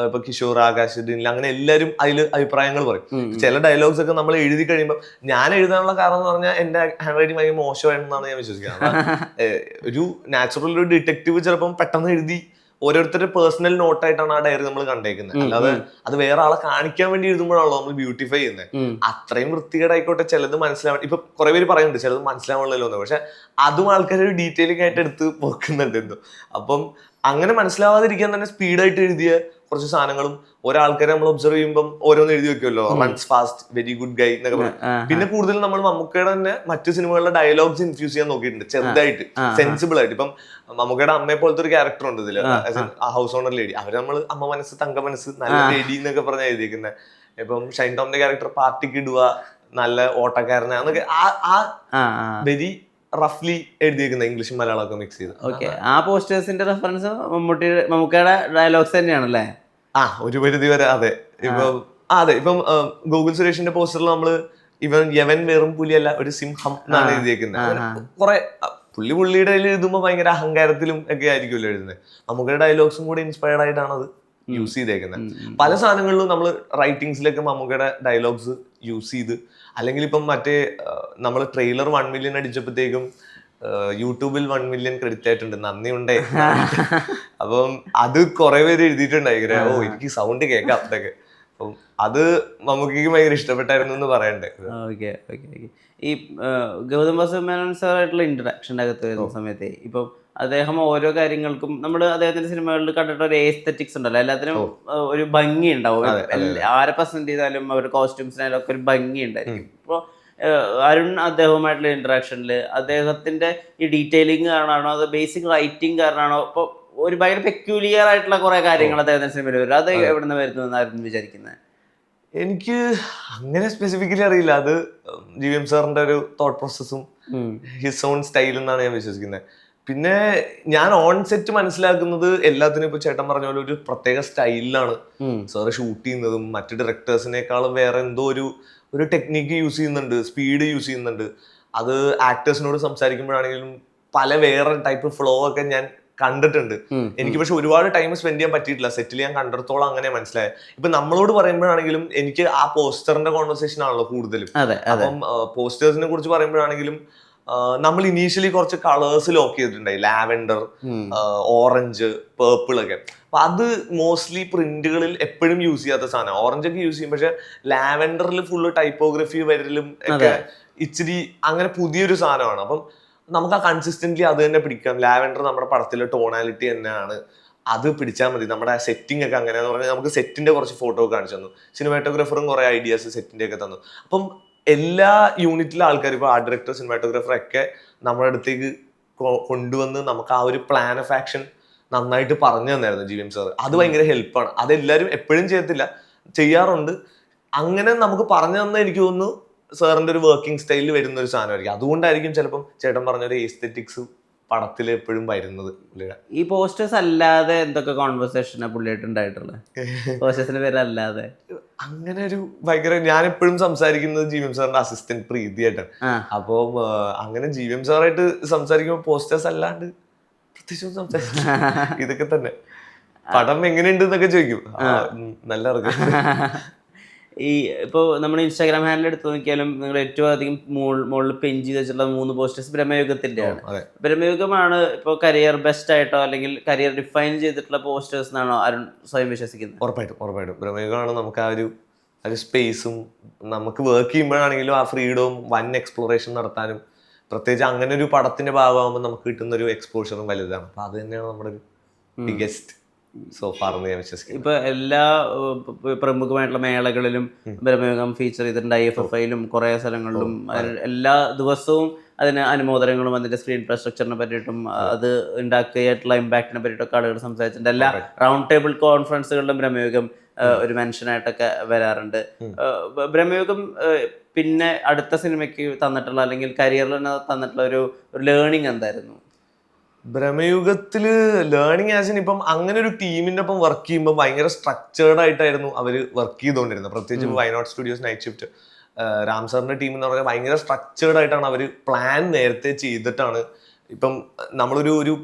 ഇപ്പൊ കിഷോർ, ആകാശ്, അങ്ങനെ എല്ലാവരും അതിൽ അഭിപ്രായങ്ങൾ പറയും. ചില ഡയലോഗ്സ് ഒക്കെ നമ്മൾ എഴുതി കഴിയുമ്പോൾ, ഞാൻ എഴുതാനുള്ള കാരണം എന്ന് പറഞ്ഞാൽ എന്റെ ഹാൻഡ് റൈറ്റിംഗ് ഭയങ്കര മോശമാണെന്നാണ് ഞാൻ വിശ്വസിക്കുന്നത്. ഒരു നാച്ചുറൽ ഒരു ഡിറ്റക്റ്റീവ് ചിലപ്പം പെട്ടെന്ന് എഴുതി ഓരോരുത്തരുടെ പേഴ്സണൽ നോട്ടായിട്ടാണ് ആ ഡയറി നമ്മൾ കണ്ടേക്കുന്നത്. അല്ലാതെ അത് വേറെ ആളെ കാണിക്കാൻ വേണ്ടി എഴുതുമ്പോഴാണല്ലോ നമ്മൾ ബ്യൂട്ടിഫൈ ചെയ്യുന്നത്. അത്രയും വൃത്തികേടായിക്കോട്ടെ ചിലത് മനസ്സിലാവാൻ, ഇപ്പൊ കുറെ പേര് പറയുന്നുണ്ട് ചിലത് മനസ്സിലാവുള്ളല്ലോ എന്ന്, പക്ഷെ അതും ആൾക്കാർ ഒരു ഡീറ്റെയിലിംഗ് ആയിട്ട് എടുത്ത് പോക്കുന്നുണ്ട് എന്തോ. അപ്പം അങ്ങനെ മനസ്സിലാവാതിരിക്കാൻ തന്നെ സ്പീഡായിട്ട് എഴുതിയ കുറച്ച് സാധനങ്ങളും ഒരാൾക്കാരെ നമ്മൾ ഒബ്സർവ് ചെയ്യുമ്പോൾ ഓരോന്ന് എഴുതി വെക്കുമല്ലോ, റൺസ് ഫാസ്റ്റ്, വെരി ഗുഡ് ഗൈ എന്നൊക്കെ പറയും. പിന്നെ കൂടുതൽ നമ്മൾ മമ്മൂക്കയുടെ തന്നെ മറ്റു സിനിമകളിലെ ഡയലോഗ്സ് ഇൻഫ്യൂസ് ചെയ്യാൻ നോക്കിയിട്ടുണ്ട്, ചെറുതായിട്ട് സെൻസിബിൾ ആയിട്ട്. ഇപ്പം മമ്മൂക്കയുടെ അമ്മയെ പോലത്തെ ഒരു ക്യാരക്ടർ ഉണ്ട് ഇതില്, ഹൗസ് ഓണർ ലേഡി, അവര് നമ്മള് അമ്മ മനസ്സ്, തങ്ക മനസ്സ്, നല്ല ലേഡി എന്നൊക്കെ പറഞ്ഞാൽ എഴുതിയിരിക്കുന്നത്. ഇപ്പം ഷൈൻ ടോമിന്റെ ക്യാരക്ടർ പാർട്ടിക്ക് ഇടുക, നല്ല ഓട്ടക്കാരനാന്നൊക്കെ വെരി റഫ്ലി എഴുതിയിരിക്കുന്ന, ഇംഗ്ലീഷും മലയാളമൊക്കെ മിക്സ് ചെയ്ത്. ഓക്കെ, ആ പോസ്റ്റേഴ്സിന്റെ റെഫറൻസ് മമ്മൂക്കയുടെ ഡയലോഗ്സ് തന്നെയാണല്ലേ? ഒരു പരിധി വരെ അതെ. ഇപ്പം ഗൂഗിൾ സുരേഷിന്റെ പോസ്റ്ററിൽ നമ്മള് യവൻ വെറും പുലിയല്ല ഒരു സിംഹം എന്നാണ് എഴുതിയേക്കുന്നത്. കുറെ പുള്ളിയുടെ കയ്യിൽ എഴുതുമ്പോൾ ഭയങ്കര അഹങ്കാരത്തിലും ഒക്കെ ആയിരിക്കുമല്ലോ എഴുതുന്നത്. മമ്മൂക്കയുടെ ഡയലോഗ്സും കൂടി ഇൻസ്പയർഡ് ആയിട്ടാണ് അത് യൂസ് ചെയ്തേക്കുന്നത്. പല സാധനങ്ങളിലും നമ്മൾ റൈറ്റിംഗ്സിലേക്ക് മമ്മൂക്കയുടെ ഡയലോഗ്സ് യൂസ് ചെയ്ത്, അല്ലെങ്കിൽ ഇപ്പം മറ്റേ നമ്മൾ ട്രെയിലർ 1 million അടിച്ചപ്പോഴത്തേക്കും യൂട്യൂബിൽ 1 million ക്രെഡിറ്റ് ആയിട്ടുണ്ട്, നന്ദി ഉണ്ടേ. അപ്പം അത് കുറെ പേര് എഴുതിയിട്ടുണ്ടായി, ഓ എനിക്ക് സൗണ്ട് കേൾക്കാം അതൊക്കെ. അപ്പം അത് മമ്മൂക്കയ്ക്ക് ഭയങ്കര ഇഷ്ടപ്പെട്ടായിരുന്നു എന്ന് പറയണ്ടേ. Okay okay okay. ഈ ഗൗതം വാസുദേവൻ സാറായിട്ടുള്ള ഇന്ററാക്ഷൻ്റെ അകത്ത് വരുന്ന സമയത്ത് ഇപ്പം അദ്ദേഹം ഓരോ കാര്യങ്ങൾക്കും നമ്മൾ അദ്ദേഹത്തിന്റെ സിനിമകളിൽ കണ്ടിട്ട് ഒരു എസ്തെറ്റിക്സ് ഉണ്ടല്ലോ, എല്ലാത്തിനും ഒരു ഭംഗി ഉണ്ടാവും. ആരെ പ്രസന്റ് ചെയ്താലും അവരുടെ കോസ്റ്റ്യൂംസിനായാലും ഒക്കെ ഒരു ഭംഗി ഉണ്ടായിരിക്കും. ഇപ്പോൾ അരുൺ അദ്ദേഹവുമായിട്ടുള്ള ഇന്ററാക്ഷനിൽ അദ്ദേഹത്തിന്റെ ഈ ഡീറ്റെയിലിംഗ് കാരണമാണോ അത് ബേസിക് റൈറ്റിംഗ് കാരണമാണോ ഇപ്പോൾ ഒരു ഭയങ്കര പെക്യൂലിയർ ആയിട്ടുള്ള കുറെ കാര്യങ്ങൾ അദ്ദേഹത്തിന്റെ സിനിമയിൽ വരും, അത് എവിടെ നിന്ന് വരുന്നു എന്നായിരുന്നു വിചാരിക്കുന്നത്? എനിക്ക് അങ്ങനെ സ്പെസിഫിക്കലി അറിയില്ല. അത് GVM സാറിന്റെ ഒരു തോട്ട് പ്രോസസ്സും ഹിസ് ഓൺ സ്റ്റൈൽ എന്നാണ് ഞാൻ വിശ്വസിക്കുന്നത്. പിന്നെ ഞാൻ ഓൺ സെറ്റ് മനസ്സിലാക്കുന്നത് എല്ലാത്തിനും ഇപ്പൊ ചേട്ടൻ പറഞ്ഞ പോലെ ഒരു പ്രത്യേക സ്റ്റൈലിലാണ് സാറ് ഷൂട്ട് ചെയ്യുന്നതും. മറ്റു ഡയറക്ടേഴ്സിനേക്കാളും വേറെ എന്തോ ഒരു ടെക്നിക്ക് യൂസ് ചെയ്യുന്നുണ്ട്, സ്പീഡ് യൂസ് ചെയ്യുന്നുണ്ട്. അത് ആക്ടേഴ്സിനോട് സംസാരിക്കുമ്പോഴാണെങ്കിലും പല വേറെ ടൈപ്പ് ഫ്ലോ ഒക്കെ ഞാൻ കണ്ടിട്ടുണ്ട്. എനിക്ക് പക്ഷെ ഒരുപാട് ടൈം സ്പെൻഡ് ചെയ്യാൻ പറ്റിയിട്ടില്ല. സെറ്റിൽ ഞാൻ കണ്ടിടത്തോളം അങ്ങനെ മനസ്സിലായത്. ഇപ്പൊ നമ്മളോട് പറയുമ്പോഴാണെങ്കിലും എനിക്ക് ആ പോസ്റ്ററിന്റെ കോൺവെർസേഷൻ ആണല്ലോ കൂടുതലും. അപ്പം പോസ്റ്റേഴ്സിനെ കുറിച്ച് പറയുമ്പോഴാണെങ്കിലും നമ്മൾ ഇനീഷ്യലി കുറച്ച് കളേഴ്സ് ലോക്ക് ചെയ്തിട്ടുണ്ടായി, ലാവെൻഡർ, ഓറഞ്ച്, പേർപ്പിൾ ഒക്കെ. അപ്പൊ അത് മോസ്റ്റ്ലി പ്രിന്റുകളിൽ എപ്പോഴും യൂസ് ചെയ്യാത്ത സാധനം. ഓറഞ്ച് ഒക്കെ യൂസ് ചെയ്യും, പക്ഷെ ലാവെൻഡറിൽ ഫുള്ള് ടൈപ്പോഗ്രഫി വരലും ഒക്കെ ഇച്ചിരി അങ്ങനെ പുതിയൊരു സാധനമാണ്. അപ്പം നമുക്ക് ആ കൺസിസ്റ്റന്റ്ലി അത് തന്നെ പിടിക്കാം. ലാവെൻഡർ നമ്മുടെ പടത്തിലെ ടോണാലിറ്റി തന്നെയാണ്, അത് പിടിച്ചാൽ മതി. നമ്മുടെ ആ സെറ്റിംഗ് ഒക്കെ അങ്ങനെയാന്ന് പറഞ്ഞാൽ നമുക്ക് സെറ്റിന്റെ കുറച്ച് ഫോട്ടോ കാണിച്ചു തന്നു, സിനിമാറ്റോഗ്രാഫറും കുറെ ഐഡിയാസ് സെറ്റിന്റെ ഒക്കെ തന്നു. അപ്പം എല്ലാ യൂണിറ്റിലെ ആൾക്കാരും ഇപ്പോൾ ആർട്ട് ഡയറക്ടർ, സിനിമാറ്റോഗ്രാഫർ ഒക്കെ നമ്മുടെ അടുത്തേക്ക് കൊണ്ടുവന്ന് നമുക്ക് ആ ഒരു പ്ലാൻ ഓഫ് ആക്ഷൻ നന്നായിട്ട് പറഞ്ഞു തന്നായിരുന്നു GVM സാർ. അത് ഭയങ്കര ഹെൽപ്പാണ്. അതെല്ലാവരും എപ്പോഴും ചെയ്യത്തില്ല, ചെയ്യാറുണ്ട്. അങ്ങനെ നമുക്ക് പറഞ്ഞു തന്ന എനിക്ക് തോന്നുന്നു സാറിന്റെ ഒരു വർക്കിംഗ് സ്റ്റൈലിൽ വരുന്ന ഒരു സാധനമായിരിക്കും. അതുകൊണ്ടായിരിക്കും ചിലപ്പം ചേട്ടൻ പറഞ്ഞൊരു എസ്തെറ്റിക്സ് പടത്തിൽ എപ്പോഴും വരുന്നത്. ഈ പോസ്റ്റേഴ്സ് അല്ലാതെ എന്തൊക്കെ കോൺവെർസേഷനാ പുള്ളിയായിട്ട് ഉണ്ടായിട്ടുള്ളത്? പോസ്റ്റേഴ്സിന്റെ പേരല്ലാതെ അങ്ങനെ ഒരു ഭയങ്കര ഞാൻ എപ്പോഴും സംസാരിക്കുന്നത് GVM സാറിന്റെ അസിസ്റ്റന്റ് പ്രീതിയായിട്ടാണ്. അപ്പം അങ്ങനെ GVM സാറായിട്ട് സംസാരിക്കുമ്പോൾ പോസ്റ്റേഴ്സ് അല്ലാണ്ട് പ്രത്യേകിച്ച് സംസാരിക്കും ഇതൊക്കെ തന്നെ. പടം എങ്ങനെയുണ്ട് എന്നൊക്കെ ചോദിക്കും, നല്ല ഇറക്കും. ഈ ഇപ്പോൾ നമ്മൾ ഇൻസ്റ്റാഗ്രാം ഹാൻഡിൽ എടുത്ത് നോക്കിയാലും നിങ്ങൾ ഏറ്റവും അധികം മുകളിൽ പെൻ ചെയ്ത് വെച്ചിട്ടുള്ള 3 പോസ്റ്റേഴ്സ് ബ്രഹ്മയുഗത്തിൻ്റെയാണ്. ബ്രഹ്മയുഗമാണ് ഇപ്പോൾ കരിയർ ബെസ്റ്റ് ആയിട്ടോ അല്ലെങ്കിൽ കരിയർ ഡിഫൈൻ ചെയ്തിട്ടുള്ള പോസ്റ്റേഴ്സ് എന്നാണോ അരുൺ സ്വയം വിശ്വസിക്കുന്നത്? ഉറപ്പായിട്ടും ബ്രഹ്മയുഗമാണ് നമുക്ക് ആ ഒരു സ്പേസും നമുക്ക് വർക്ക് ചെയ്യുമ്പോഴാണെങ്കിലും ആ ഫ്രീഡവും വൻ എക്സ്പ്ലോറേഷൻ നടത്താനും, പ്രത്യേകിച്ച് അങ്ങനെ ഒരു പടത്തിന്റെ ഭാഗമാകുമ്പോൾ നമുക്ക് കിട്ടുന്ന ഒരു എക്സ്പോഷറും വലുതാണ്. അപ്പൊ അത് തന്നെയാണ് നമ്മുടെ ഒരു ബിഗസ്റ്റ് സോഫാറെന്ന് ഞാൻ വിശ്വസിക്കുന്നു. ഇപ്പൊ എല്ലാ പ്രമുഖമായിട്ടുള്ള മേളകളിലും ബ്രഹ്മയുഗം ഫീച്ചർ ചെയ്തിട്ടുണ്ട്, IFFIലും കുറെ സ്ഥലങ്ങളിലും. എല്ലാ ദിവസവും അതിന് അനുമോദനങ്ങളും അതിന്റെ സ്ക്രീൻ ഇൻഫ്രാസ്ട്രക്ചറിനെ പറ്റിയിട്ടും അത് ഉണ്ടാക്കിയിട്ടുള്ള ഇമ്പാക്റ്റിനെ പറ്റിയിട്ടൊക്കെ ആളുകൾ സംസാരിച്ചിട്ടുണ്ട്. എല്ലാ റൗണ്ട് ടേബിൾ കോൺഫറൻസുകളിലും ബ്രഹ്മയുഗം ഒരു മെൻഷനായിട്ടൊക്കെ വരാറുണ്ട്. ബ്രഹ്മയുഗം പിന്നെ അടുത്ത സിനിമയ്ക്ക് തന്നിട്ടുള്ള അല്ലെങ്കിൽ കരിയറിൽ തന്നെ തന്നിട്ടുള്ള ഒരു ലേണിംഗ് എന്തായിരുന്നു? ബ്രഹ്മയുഗത്തില് ലേണിംഗ് ആസിന് ഇപ്പം അങ്ങനെ ഒരു ടീമിന്റെ ഒപ്പം വർക്ക് ചെയ്യുമ്പോൾ ഭയങ്കര സ്ട്രക്ചേർഡ് ആയിട്ടായിരുന്നു അവർ വർക്ക് ചെയ്തുകൊണ്ടിരുന്നത്. പ്രത്യേകിച്ച് Wayanad studios night shift Ram സാറിന്റെ ടീം എന്ന് പറഞ്ഞാൽ ഭയങ്കര സ്ട്രക്ചേർഡ് ആയിട്ടാണ് അവർ പ്ലാൻ നേരത്തെ ചെയ്തിട്ടാണ്. ഇപ്പം നമ്മളൊരു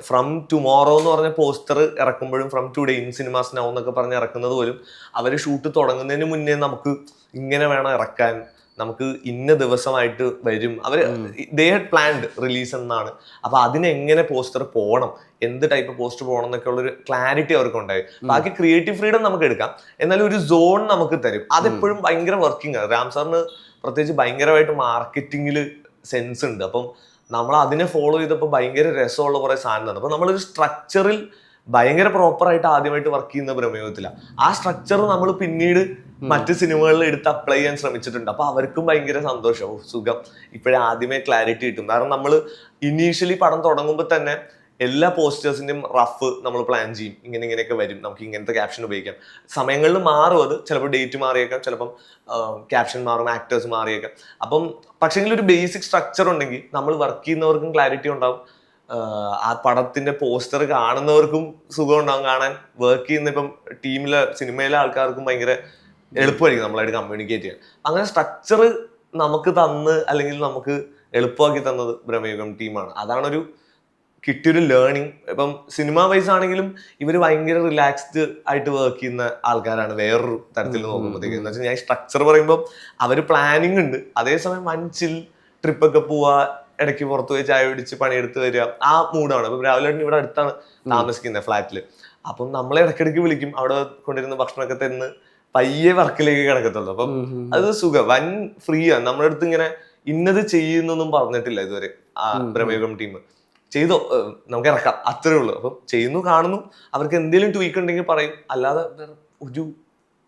ഫ്രം ടുമോറോ എന്ന് പറഞ്ഞ പോസ്റ്റർ ഇറക്കുമ്പോഴും from today in cinemas now എന്നൊക്കെ പറഞ്ഞ് ഇറക്കുന്നത് പോലും അവർ ഷൂട്ട് തുടങ്ങുന്നതിന് മുന്നേ നമുക്ക് ഇങ്ങനെ വേണം ഇറക്കാൻ, നമുക്ക് ഇന്ന ദിവസമായിട്ട് വരും, അവർ ദേ ഹാഡ് പ്ലാൻഡ് റിലീസ് എന്നാണ്. അപ്പൊ അതിനെങ്ങനെ പോസ്റ്റർ പോകണം, എന്ത് ടൈപ്പ് പോസ്റ്റർ പോകണം എന്നൊക്കെ ഉള്ളൊരു ക്ലാരിറ്റി അവർക്ക് ഉണ്ടായി. ബാക്കി ക്രിയേറ്റീവ് ഫ്രീഡം നമുക്ക് എടുക്കാം, എന്നാലും ഒരു സോൺ നമുക്ക് തരും. അതെപ്പോഴും ഭയങ്കര വർക്കിംഗ് ആണ്. രാം സാറിന് പ്രത്യേകിച്ച് ഭയങ്കരമായിട്ട് മാർക്കറ്റിംഗിൽ സെൻസ് ഉണ്ട്. അപ്പം നമ്മൾ അതിനെ ഫോളോ ചെയ്തപ്പോൾ ഭയങ്കര രസമുള്ള കുറെ സാധനമാണ്. അപ്പൊ നമ്മളൊരു സ്ട്രക്ചറിൽ ഭയങ്കര പ്രോപ്പറായിട്ട് ആദ്യമായിട്ട് വർക്ക് ചെയ്യുന്ന ബ്രഹ്മയുഗത്തിലാണ്. ആ സ്ട്രക്ചർ നമ്മൾ പിന്നീട് മറ്റ് സിനിമകളിൽ എടുത്ത് അപ്ലൈ ചെയ്യാൻ ശ്രമിച്ചിട്ടുണ്ട്. അപ്പൊ അവർക്കും ഭയങ്കര സന്തോഷം, സുഖം, ഇപ്പോഴേ ആദ്യമേ ക്ലാരിറ്റി കിട്ടും. കാരണം നമ്മൾ ഇനീഷ്യലി പടം തുടങ്ങുമ്പോൾ തന്നെ എല്ലാ പോസ്റ്റേഴ്സിന്റെയും റഫ് നമ്മൾ പ്ലാൻ ചെയ്യും, ഇങ്ങനെയൊക്കെ വരും, നമുക്ക് ഇങ്ങനത്തെ ക്യാപ്ഷൻ ഉപയോഗിക്കാം. സമയങ്ങളിൽ മാറും, അത് ചിലപ്പോൾ ഡേറ്റ് മാറിയേക്കാം, ചിലപ്പം ക്യാപ്ഷൻ മാറും, ആക്ടേഴ്സ് മാറിയേക്കാം. അപ്പം പക്ഷെങ്കിൽ ഒരു ബേസിക് സ്ട്രക്ചർ ഉണ്ടെങ്കിൽ നമ്മൾ വർക്ക് ചെയ്യുന്നവർക്കും ക്ലാരിറ്റി ഉണ്ടാവും, ആ പടത്തിന്റെ പോസ്റ്റർ കാണുന്നവർക്കും സുഖം ഉണ്ടാവും കാണാൻ, വർക്ക് ചെയ്യുന്ന ഇപ്പം ടീമിലെ സിനിമയിലെ ആൾക്കാർക്കും ഭയങ്കര എളുപ്പമായിരിക്കും നമ്മളായിട്ട് കമ്മ്യൂണിക്കേറ്റ് ചെയ്യാൻ. അങ്ങനെ സ്ട്രക്ചർ നമുക്ക് തന്ന് അല്ലെങ്കിൽ നമുക്ക് എളുപ്പമാക്കി തന്നത് ബ്രഹ്മയുഗം ടീമാണ്. അതാണൊരു കിട്ടിയൊരു ലേണിംഗ്. ഇപ്പം സിനിമ വൈസ് ആണെങ്കിലും ഇവര് ഭയങ്കര റിലാക്സ്ഡ് ആയിട്ട് വർക്ക് ചെയ്യുന്ന ആൾക്കാരാണ് വേറൊരു തരത്തിൽ നോക്കുമ്പോഴത്തേക്ക്. എന്ന് വെച്ചാൽ ഞാൻ സ്ട്രക്ചർ പറയുമ്പോൾ അവര് പ്ലാനിങ് ഉണ്ട്, അതേസമയം മഞ്ചിൽ ട്രിപ്പൊക്കെ പോവാ, ഇടയ്ക്ക് പുറത്ത് പോയി ചായ പിടിച്ച് പണിയെടുത്ത് വരിക, ആ മൂഡാണ്. അപ്പൊ രാവിലെ ഇവിടെ അടുത്താണ് താമസിക്കുന്നത് ഫ്ലാറ്റില്. അപ്പം നമ്മളെ ഇടയ്ക്കിടയ്ക്ക് വിളിക്കും, അവിടെ കൊണ്ടിരുന്ന ഭക്ഷണമൊക്കെ തന്ന് പയ്യെ വർക്കിലേക്ക് കിടക്കത്തുള്ളൂ. അപ്പം അത് സുഖം, വൻ ഫ്രീ ആണ്. നമ്മുടെ അടുത്ത് ഇങ്ങനെ ഇന്നത് ചെയ്യുന്നൊന്നും പറഞ്ഞിട്ടില്ല ഇതുവരെ ആ ബ്രഹ്മയുഗം ടീം. ചെയ്തോ നമുക്ക് ഇറക്കാം, അത്രേ ഉള്ളൂ. അപ്പം ചെയ്യുന്നു, കാണുന്നു, അവർക്ക് എന്തെങ്കിലും ട്വീക്ക് ഉണ്ടെങ്കിൽ പറയും, അല്ലാതെ ഒരു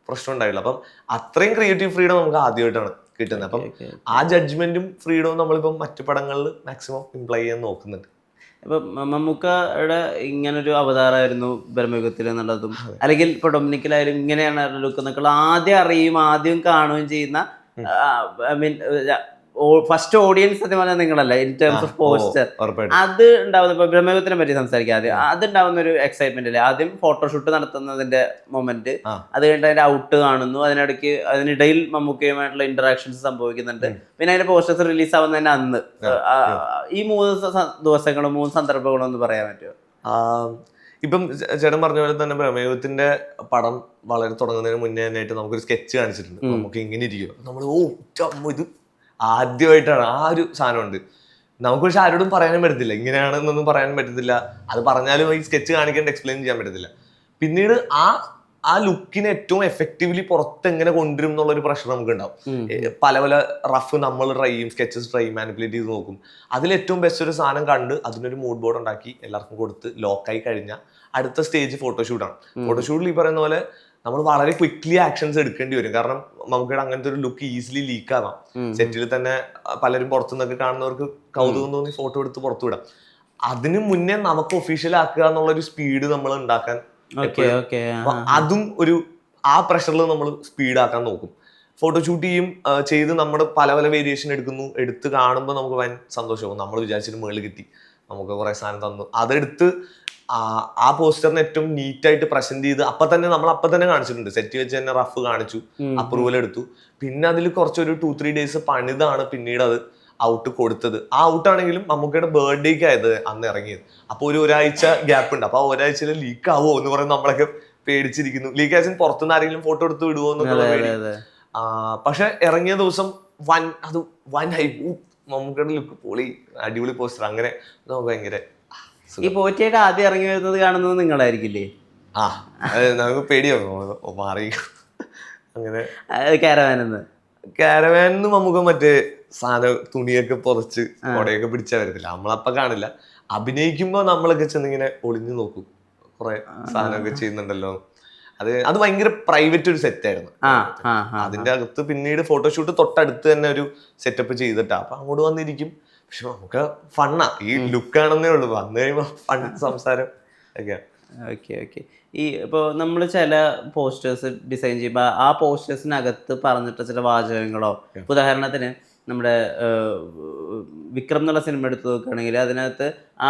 പ്രശ്നം ഉണ്ടായില്ല. അപ്പം അത്രയും ക്രിയേറ്റീവ് ഫ്രീഡം നമുക്ക് ആദ്യമായിട്ടാണ് കിട്ടുന്നത്. അപ്പം ആ ജഡ്ജ്മെന്റും ഫ്രീഡവും നമ്മളിപ്പം മറ്റു പടങ്ങളിൽ മാക്സിമം ഇംപ്ലൈ ചെയ്യാൻ നോക്കുന്നുണ്ട്. ഇപ്പൊ മമ്മൂക്കയുടെ ഇങ്ങനൊരു അവതാരമായിരുന്നു ബ്രഹ്മയുഗത്തിൽ എന്നുള്ളതും, അല്ലെങ്കിൽ ഇപ്പൊ ഡൊമിനിക്കിലായാലും ഇങ്ങനെയാണ് ലുക്ക് എന്നൊക്കെ ആദ്യം അറിയും, ആദ്യം കാണുകയും ചെയ്യുന്ന, ഐ മീൻ ഫസ്റ്റ് ഓഡിയൻസ് സത്യം പറഞ്ഞാൽ നിങ്ങളല്ല ഇൻ ടേംസ് ഓഫ് പോസ്റ്റർ. അത് ഉണ്ടാവുന്ന, ഇപ്പൊ ബ്രഹ്മയുഗത്തിനെ പറ്റി സംസാരിക്കാം ആദ്യം. അത് ഉണ്ടാവുന്ന ഒരു എക്സൈറ്റ്മെന്റ് അല്ലേ, ആദ്യം ഫോട്ടോഷൂട്ട് നടത്തുന്നതിന്റെ മൊമെന്റ്, അത് കഴിഞ്ഞിട്ട് അതിന്റെ ഔട്ട് കാണുന്നു, അതിനിടയ്ക്ക് അതിനിടയിൽ മമ്മൂക്കയുമായിട്ടുള്ള ഇന്ററാക്ഷൻസ് സംഭവിക്കുന്നുണ്ട്, പിന്നെ അതിന്റെ പോസ്റ്റേഴ്സ് റിലീസ് ആവുന്നതിന് അന്ന്. ഈ 3 ദിവസങ്ങളും 3 സന്ദർഭങ്ങളും ഒന്ന് പറയാൻ പറ്റുമോ? ഇപ്പം ചേട്ടൻ പറഞ്ഞ പോലെ തന്നെ ബ്രഹ്മയുഗത്തിന്റെ പടം വളരെ തുടങ്ങുന്നതിന് മുന്നേ തന്നെയായിട്ട് നമുക്കൊരു സ്കെച്ച് കാണിച്ചിട്ടുണ്ട്. നമുക്ക് ഇങ്ങനെ ഇരിക്കും, നമ്മൾ ഇത് ആദ്യമായിട്ടാണ് ആ ഒരു സാധനമുണ്ട്. നമുക്ക് പക്ഷെ ആരോടും പറയാനും പറ്റത്തില്ല, ഇങ്ങനെയാണെന്നൊന്നും പറയാനും പറ്റത്തില്ല. അത് പറഞ്ഞാലും ഈ സ്കെച്ച് കാണിക്കേണ്ട എക്സ്പ്ലെയിൻ ചെയ്യാൻ പറ്റത്തില്ല. പിന്നീട് ആ ലുക്കിനെ ഏറ്റവും എഫക്റ്റീവ്ലി പുറത്ത് എങ്ങനെ കൊണ്ടുവരും എന്നുള്ളൊരു പ്രഷർ നമുക്ക് ഉണ്ടാവും. പല പല റഫ് നമ്മൾ ട്രൈ ചെയ്യും, സ്കെച്ചസ് ട്രൈ ചെയ്യും, മാനിപ്പുലേറ്റ് ചെയ്ത് നോക്കും. അതിലേറ്റവും ബെസ്റ്റ് ഒരു സാധനം കണ്ട് അതിനൊരു മൂഡ് ബോർഡ് ഉണ്ടാക്കി എല്ലാവർക്കും കൊടുത്ത് ലോക്കായി കഴിഞ്ഞാൽ അടുത്ത സ്റ്റേജ് ഫോട്ടോഷൂട്ടാണ്. ഫോട്ടോഷൂട്ടിൽ ഈ പറയുന്ന പോലെ നമ്മൾ വളരെ ക്വിക്ലി ആക്ഷൻസ് എടുക്കേണ്ടി വരും. കാരണം നമുക്ക് അങ്ങനത്തെ ഒരു ലുക്ക് ഈസിലി ലീക്ക് ആവാം. സെറ്റിൽ തന്നെ പലരും പുറത്തുനിന്നൊക്കെ കാണുന്നവർക്ക് കൗതുകം തോന്നി ഫോട്ടോ എടുത്ത് പുറത്തു വിടാം. അതിന് മുന്നേ നമുക്ക് ഒഫീഷ്യൽ ആക്കുക എന്നുള്ളൊരു സ്പീഡ് നമ്മൾ ഉണ്ടാക്കാൻ, അതും ഒരു ആ പ്രഷറിൽ നമ്മൾ സ്പീഡാക്കാൻ നോക്കും. ഫോട്ടോഷൂട്ട് ചെയ്ത് നമ്മുടെ പല പല വേരിയേഷൻ എടുത്ത് കാണുമ്പോൾ നമുക്ക് വൻ സന്തോഷമാകും. നമ്മൾ വിചാരിച്ചിട്ട് മുകളിൽ കിട്ടി, നമുക്ക് കുറെ സാധനം തന്നു, അതെടുത്ത് ആ പോസ്റ്ററിനെ ഏറ്റവും നീറ്റായിട്ട് പ്രസന്റ് ചെയ്ത് അപ്പം തന്നെ കാണിച്ചിട്ടുണ്ട്. സെറ്റ് വെച്ച് തന്നെ റഫ് കാണിച്ചു, അപ്രൂവൽ എടുത്തു. പിന്നെ അതിൽ കുറച്ചൊരു 2-3 ഡേയ്സ് പണിതാണ് പിന്നീട് അത് ഔട്ട് കൊടുത്തത്. ആ ഔട്ടാണെങ്കിലും മമ്മൂക്കയുടെ ബർത്ത്ഡേക്ക് ആയത് അന്ന് ഇറങ്ങിയത്. അപ്പോൾ ഒരാഴ്ച ഗ്യാപ്പ് ഉണ്ട്. അപ്പൊ ആ ഒരാഴ്ചയിൽ ലീക്ക് ആവോ എന്ന് പറഞ്ഞ് നമ്മളൊക്കെ പേടിച്ചിരിക്കുന്നു. ലീക്ക് ആഴ്ച പുറത്തുനിന്ന് ആരെങ്കിലും ഫോട്ടോ എടുത്ത് വിടുവോ എന്നുള്ള പേടി. പക്ഷെ ഇറങ്ങിയ ദിവസം വൻ ഹൈപ്പ്, മമ്മൂക്കയുടെ ലുക്ക് പൊളി, അടിപൊളി പോസ്റ്റർ. അങ്ങനെ നമുക്ക് ഭയങ്കര. ഈ പോറ്റിയായിട്ട് ആദ്യം ഇറങ്ങി വരുന്നത് കാണുന്നത് നിങ്ങളായിരിക്കില്ലേ? നമുക്ക് പേടിയാവും മാറി. അങ്ങനെ കാരവാനിന്ന് നമുക്ക് മറ്റേ സാധനം തുണിയൊക്കെ പൊറച്ച് കൊടയൊക്കെ പിടിച്ചാ വരത്തില്ല, നമ്മളപ്പ കാണില്ല. അഭിനയിക്കുമ്പോ നമ്മളൊക്കെ ചെന്നിങ്ങനെ ഒളിഞ്ഞു നോക്കും, കുറെ സാധനമൊക്കെ ചെയ്യുന്നുണ്ടല്ലോ. അത് ഭയങ്കര പ്രൈവറ്റ് ഒരു സെറ്റ് ആയിരുന്നു. അതിന്റെ അകത്ത് പിന്നീട് ഫോട്ടോഷൂട്ട് തൊട്ടടുത്ത് തന്നെ ഒരു സെറ്റപ്പ് ചെയ്തിട്ടാ. അപ്പൊ അങ്ങോട്ട് വന്നിരിക്കും. പക്ഷെ നമുക്ക് ഫണ്ണാ, ഈ ലുക്കാണെന്നേ ഉള്ളൂ. വന്നു കഴിയുമ്പോ ഫൺ സംസാരം ഒക്കെയാണ്. ഓക്കെ. ഈ ഇപ്പോൾ നമ്മൾ ചില പോസ്റ്റേഴ്സ് ഡിസൈൻ ചെയ്യുമ്പോൾ ആ പോസ്റ്റേഴ്സിനകത്ത് പറഞ്ഞിട്ട് ചില വാചകങ്ങളോ, ഉദാഹരണത്തിന് നമ്മുടെ വിക്രം എന്നുള്ള സിനിമ എടുത്ത് നോക്കുകയാണെങ്കിൽ അതിനകത്ത് ആ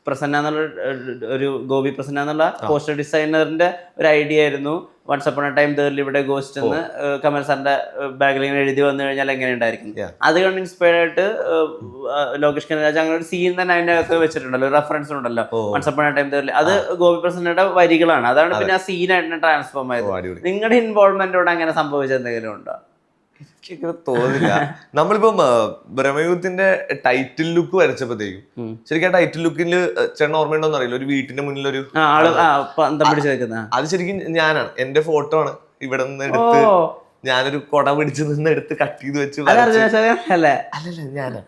പ്രസന്ന എന്നുള്ള ഒരു ഗോപി പ്രസന്ന എന്നുള്ള പോസ്റ്റർ ഡിസൈനറിന്റെ ഒരു ഐഡിയ ആയിരുന്നു once upon a time the ഇവിടെ ഗോസ്റ്റ് എന്ന് കമൽ സാറിന്റെ ബാഗിൽ ഇങ്ങനെ എഴുതി വന്നു കഴിഞ്ഞാൽ എങ്ങനെ ഉണ്ടായിരിക്കും. അത് കണ്ട് ഇൻസ്പയർഡ് ആയിട്ട് ലോകേഷ് കനകരാജ് അങ്ങനെ ഒരു സീൻ തന്നെ അതിന്റെ അകത്ത് വെച്ചിട്ടുണ്ടല്ലോ, റെഫറൻസ് ഉണ്ടല്ലോ once upon a time the. അത് ഗോപി പ്രസന്നയുടെ വരികളാണ്. അതാണ് പിന്നെ ആ സീനായിട്ട് ട്രാൻസ്ഫോം ആയത്. നിങ്ങളുടെ ഇൻവോൾവ്മെന്റോടെ അങ്ങനെ സംഭവിച്ച എന്തെങ്കിലും ഉണ്ടോ? എനിക്കങ്ങനെ തോന്നില്ല. നമ്മളിപ്പം ബ്രഹ്മയുഗത്തിന്റെ ടൈറ്റിൽ ലുക്ക് വരച്ചപ്പോഴത്തേക്കും ശരിക്കും ആ ടൈറ്റിൽ ലുക്കിൽ ചേട്ടൻ ഓർമ്മയുണ്ടോന്ന് അറിയില്ല, ഒരു വീട്ടിന്റെ മുന്നിൽ ഒരു അത് ശരിക്കും ഞാനാണ്, എന്റെ ഫോട്ടോ ആണ്. ഇവിടെ നിന്ന് എടുത്ത് ഞാനൊരു കൊട പിടിച്ച് നിന്ന് എടുത്ത് കട്ട് ചെയ്ത് വെച്ച് അല്ലല്ല ഞാനാ